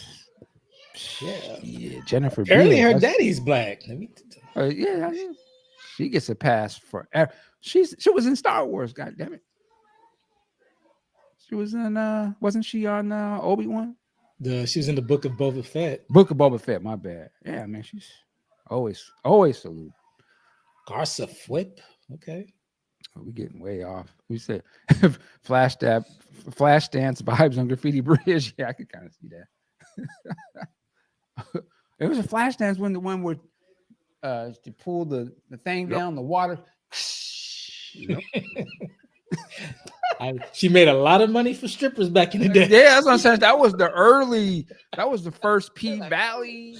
Jennifer. Apparently her daddy's black. Yeah, she gets a pass forever. She was in Star Wars, god damn it. She was in wasn't she on Obi-Wan? She was in the Book of Boba Fett. Book of Boba Fett, my bad. Yeah, man, she's always salute. Garza Flip. Okay. We getting way off. We said flash dance vibes on Graffiti Bridge. Yeah, I could kind of see that. It was a flash dance when the one where to pull the thing down the water. She made a lot of money for strippers back in the day. Yeah, that's what I'm saying. That was the first P Valley.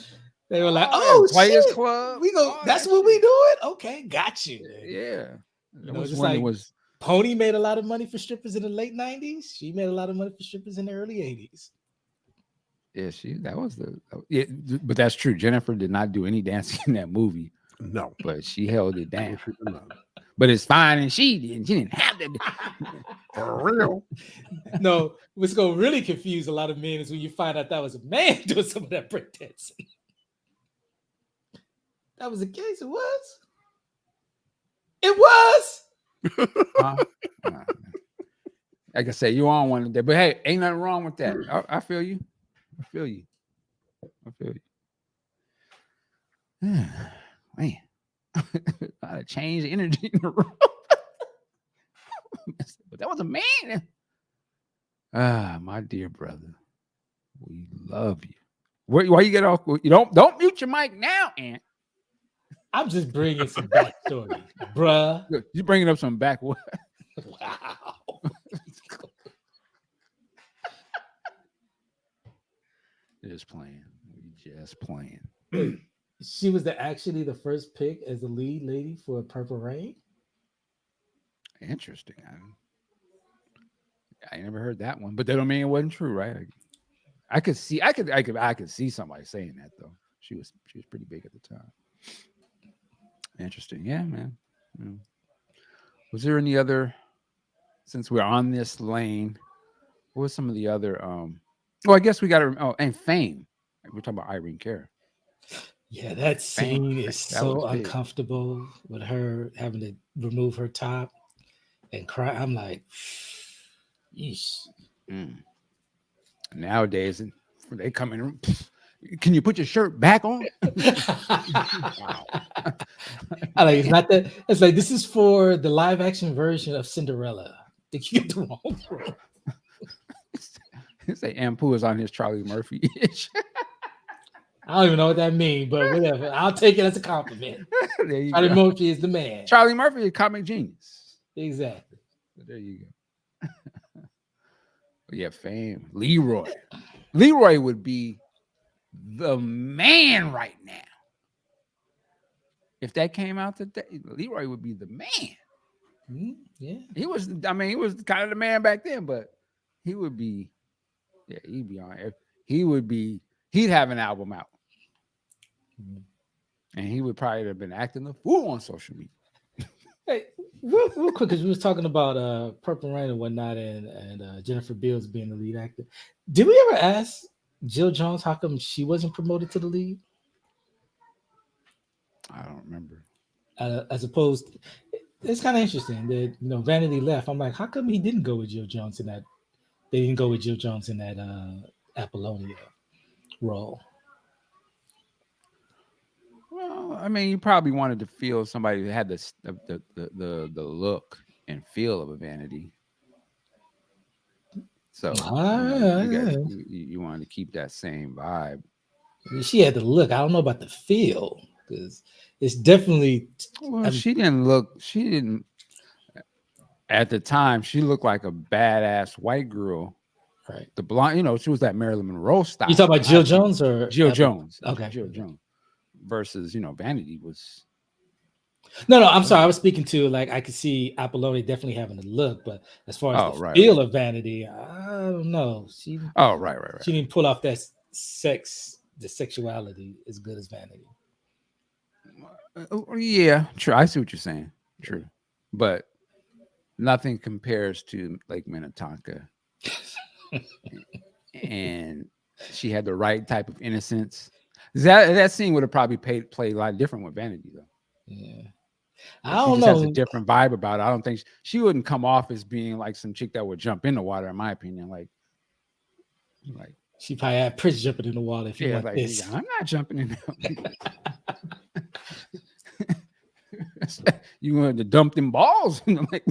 They were like, "Oh, Players shit. Club. We go. That's what we doing. Okay, got you." Yeah, you know, just like Pony made a lot of money for strippers in the late '90s. She made a lot of money for strippers in the early '80s. Yeah, but that's true. Jennifer did not do any dancing in that movie. No, but she held it down. But it's fine, and she didn't have to. For real. No, what's going to really confuse a lot of men is when you find out that was a man doing some of that breakdancing. That was the case. It was. It was. Like I say, you on one today, but hey, ain't nothing wrong with that. I feel you. I feel you. Man, gotta change the energy in the room. But that was a man. My dear brother, we love you. Why you get off? You don't mute your mic now, Aunt. I'm just bringing some backstory, bruh. You bringing up some back what? Wow. Just playing. We just playing. She was actually the first pick as the lead lady for Purple Rain. Interesting. I never heard that one, but that don't mean it wasn't true, right? I could see somebody saying that though. She was pretty big at the time. Interesting. Yeah, man. Yeah. Was there any other, since we're on this lane, what was some of the other I guess we got to and Fame. We're talking about Irene Cara. Yeah, that scene is so uncomfortable with her having to remove her top and cry. I'm like, yeesh. Nowadays, they come in. Can you put your shirt back on? Wow. I like, it's not that. It's like, this is for the live action version of Cinderella. Did you get the wrong one? Say Ampu is on his Charlie Murphy itch. I don't even know what that means, but whatever. I'll take it as a compliment. Charlie Murphy is the man. Charlie Murphy is comic genius. Exactly. There you go. Yeah, Fame. Leroy. Leroy would be the man right now. If that came out today, Leroy would be the man. Yeah. He was kind of the man back then, but he would be Yeah, he'd be on. He'd have an album out, and he would probably have been acting the fool on social media. Hey, real quick, because we was talking about Purple Rain and whatnot, and Jennifer Beals being the lead actor. Did we ever ask Jill Jones how come she wasn't promoted to the lead? I don't remember. As opposed, it's kind of interesting that Vanity left. I'm like, how come he didn't go with Jill Jones in that? They didn't go with Jill Jones in that Apollonia role. Well, I mean, you probably wanted to feel somebody that had the look and feel of a Vanity. So you wanted to keep that same vibe. She had the look. I don't know about the feel because it's definitely. Well, she didn't. At the time, she looked like a badass white girl. Right. The blonde, she was that Marilyn Monroe style. You talking about Jill Jones or Jill Jones? Okay. Jill Jones versus, Vanity was. No, I'm sorry. I was speaking to I could see Apollonia definitely having a look, but as far as the feel of Vanity, I don't know. She. Oh, right. She didn't pull off that the sexuality as good as Vanity. Yeah, true. I see what you're saying. True, but nothing compares to Lake Minnetonka. And she had the right type of innocence. That scene would have probably played a lot different with Vanity, though. Yeah, I don't know. Has a different vibe about it. I don't think she wouldn't come off as being like some chick that would jump in the water, in my opinion. Like she probably had Prince jumping in the water. If you want this, I'm not jumping in. You wanted to dump them balls in the lake.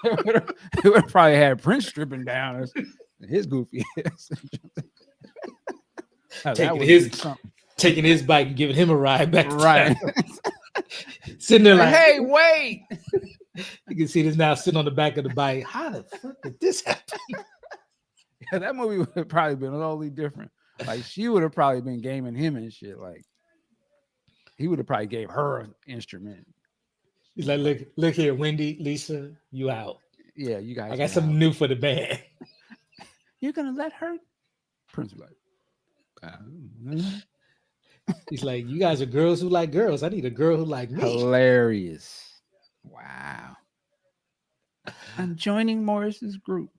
It would have probably had Prince stripping down his goofy ass. Taking his bike and giving him a ride back. Right. Sitting there like, hey, wait. You can see this now sitting on the back of the bike. How the fuck did this happen? Yeah, that movie would have probably been totally different. Like she would have probably been gaming him and shit. Like he would have probably gave her an instrument. He's like, look here, Wendy, Lisa, you out. Yeah, you guys. I got something new for the band. You're gonna let her? Prince like. He's like, you guys are girls who like girls. I need a girl who like me. Hilarious. Wow. I'm joining Morris's group.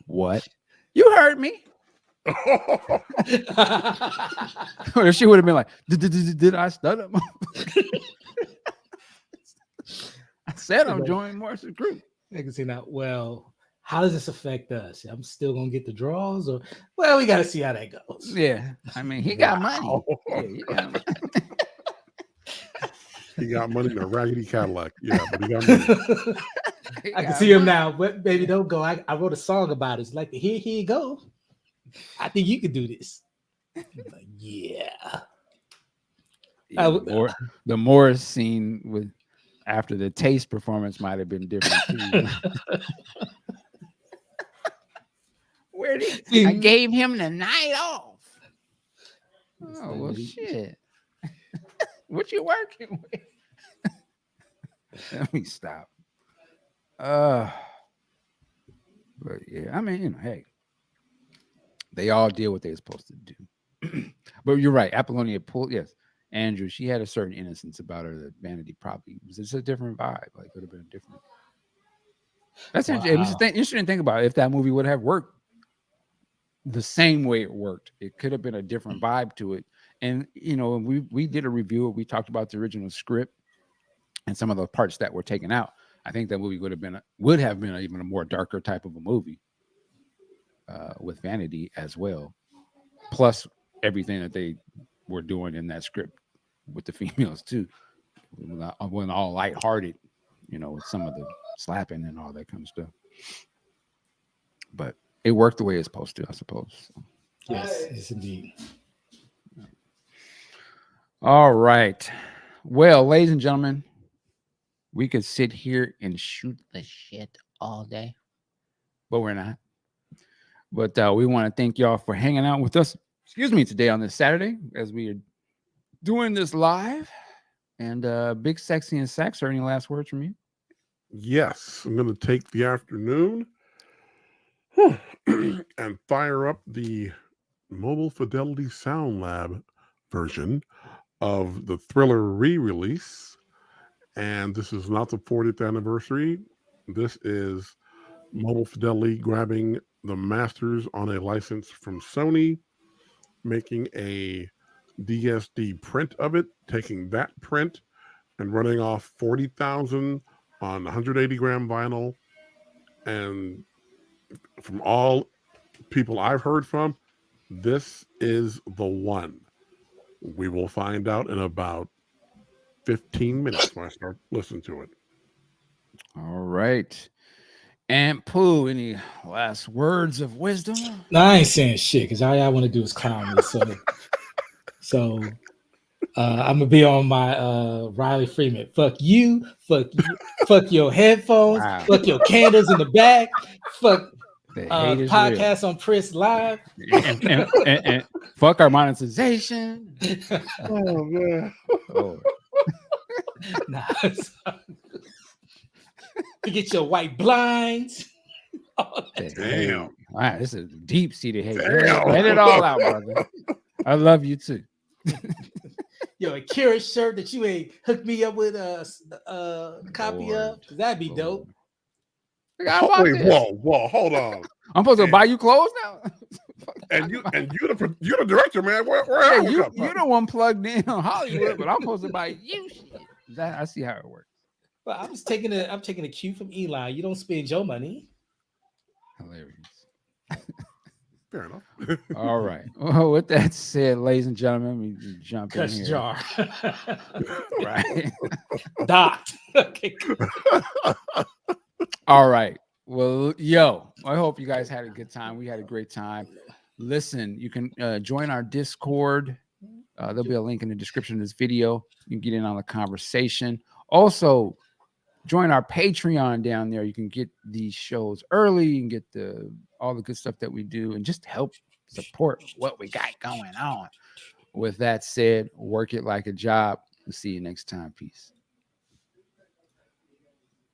What? You heard me. Or she would have been like, did I stutter? I said I'm joining Morris's group. I can see now. Well, how does this affect us? I'm still gonna get the draws, or well, we gotta see how that goes. Yeah, I mean, he got money. Yeah, he got money. He got money in a raggedy Cadillac. Yeah, but he got money. I can see him now. But baby, don't go. I wrote a song about it. It's like here you go. I think you could do this. Like, yeah. The Morris scene with after the Taste performance might have been different too. Where did I gave him the night off? Oh well, shit. What you working with? Let me stop. But yeah, I mean, hey, they all did what they were supposed to do. But you're right, Apollonia pulled. Yes, Andrew, she had a certain innocence about her that Vanity probably was just a different vibe. Like it would have been different. That's interesting to think about. If that movie would have worked the same way it worked, it could have been a different vibe to it. And we did a review. We talked about the original script and some of the parts that were taken out. I think that movie would have been even a more darker type of a movie with Vanity as well. Plus everything that they were doing in that script with the females too, when all lighthearted, with some of the slapping and all that kind of stuff. But it worked the way it's supposed to, I suppose. Yes, indeed. All right. Well, ladies and gentlemen, we could sit here and shoot the shit all day, but we're not. But we want to thank y'all for hanging out with us. Today on this Saturday as we are doing this live. And Big Sexy and Sax, are any last words from you? Yes, I'm going to take the afternoon and fire up the Mobile Fidelity Sound Lab version of the Thriller re-release. And this is not the 40th anniversary. This is Mobile Fidelity grabbing the masters on a license from Sony, making a DSD print of it, taking that print and running off 40,000 on 180 gram vinyl. And from all people I've heard from, this is the one. We will find out in about 15 minutes when I start listening to it. All right. And Pooh, any last words of wisdom? No, I ain't saying shit because all I want to do is clown me. So I'm gonna be on my Riley Freeman. Fuck you, fuck your headphones, fuck your candles in the back, fuck podcast on Press Live, and fuck our monetization. Oh man. Oh. Nah, to get your white blinds. Damn. Wow, this is deep seated hate. Let it all out, brother. I love you too. Yo, a Kira shirt that you ain't hooked me up with a copy of. That'd be dope. Wait, whoa, hold on. I'm supposed to buy you clothes now. And you're the director, man. Where you the one plugged in on Hollywood, but I'm supposed to buy you shit. I see how it works. Well, I'm taking a cue from Eli. You don't spend your money. Hilarious. Fair enough. All right. Well, with that said, ladies and gentlemen, we jump in here. Jar. Right. Dot. Okay. All right. Well, I hope you guys had a good time. We had a great time. Listen, you can join our Discord. There'll be a link in the description of this video. You can get in on the conversation. Also, join our Patreon down there. You can get these shows early. You can get all the good stuff that we do and just help support what we got going on. With that said, work it like a job. We'll see you next time. Peace.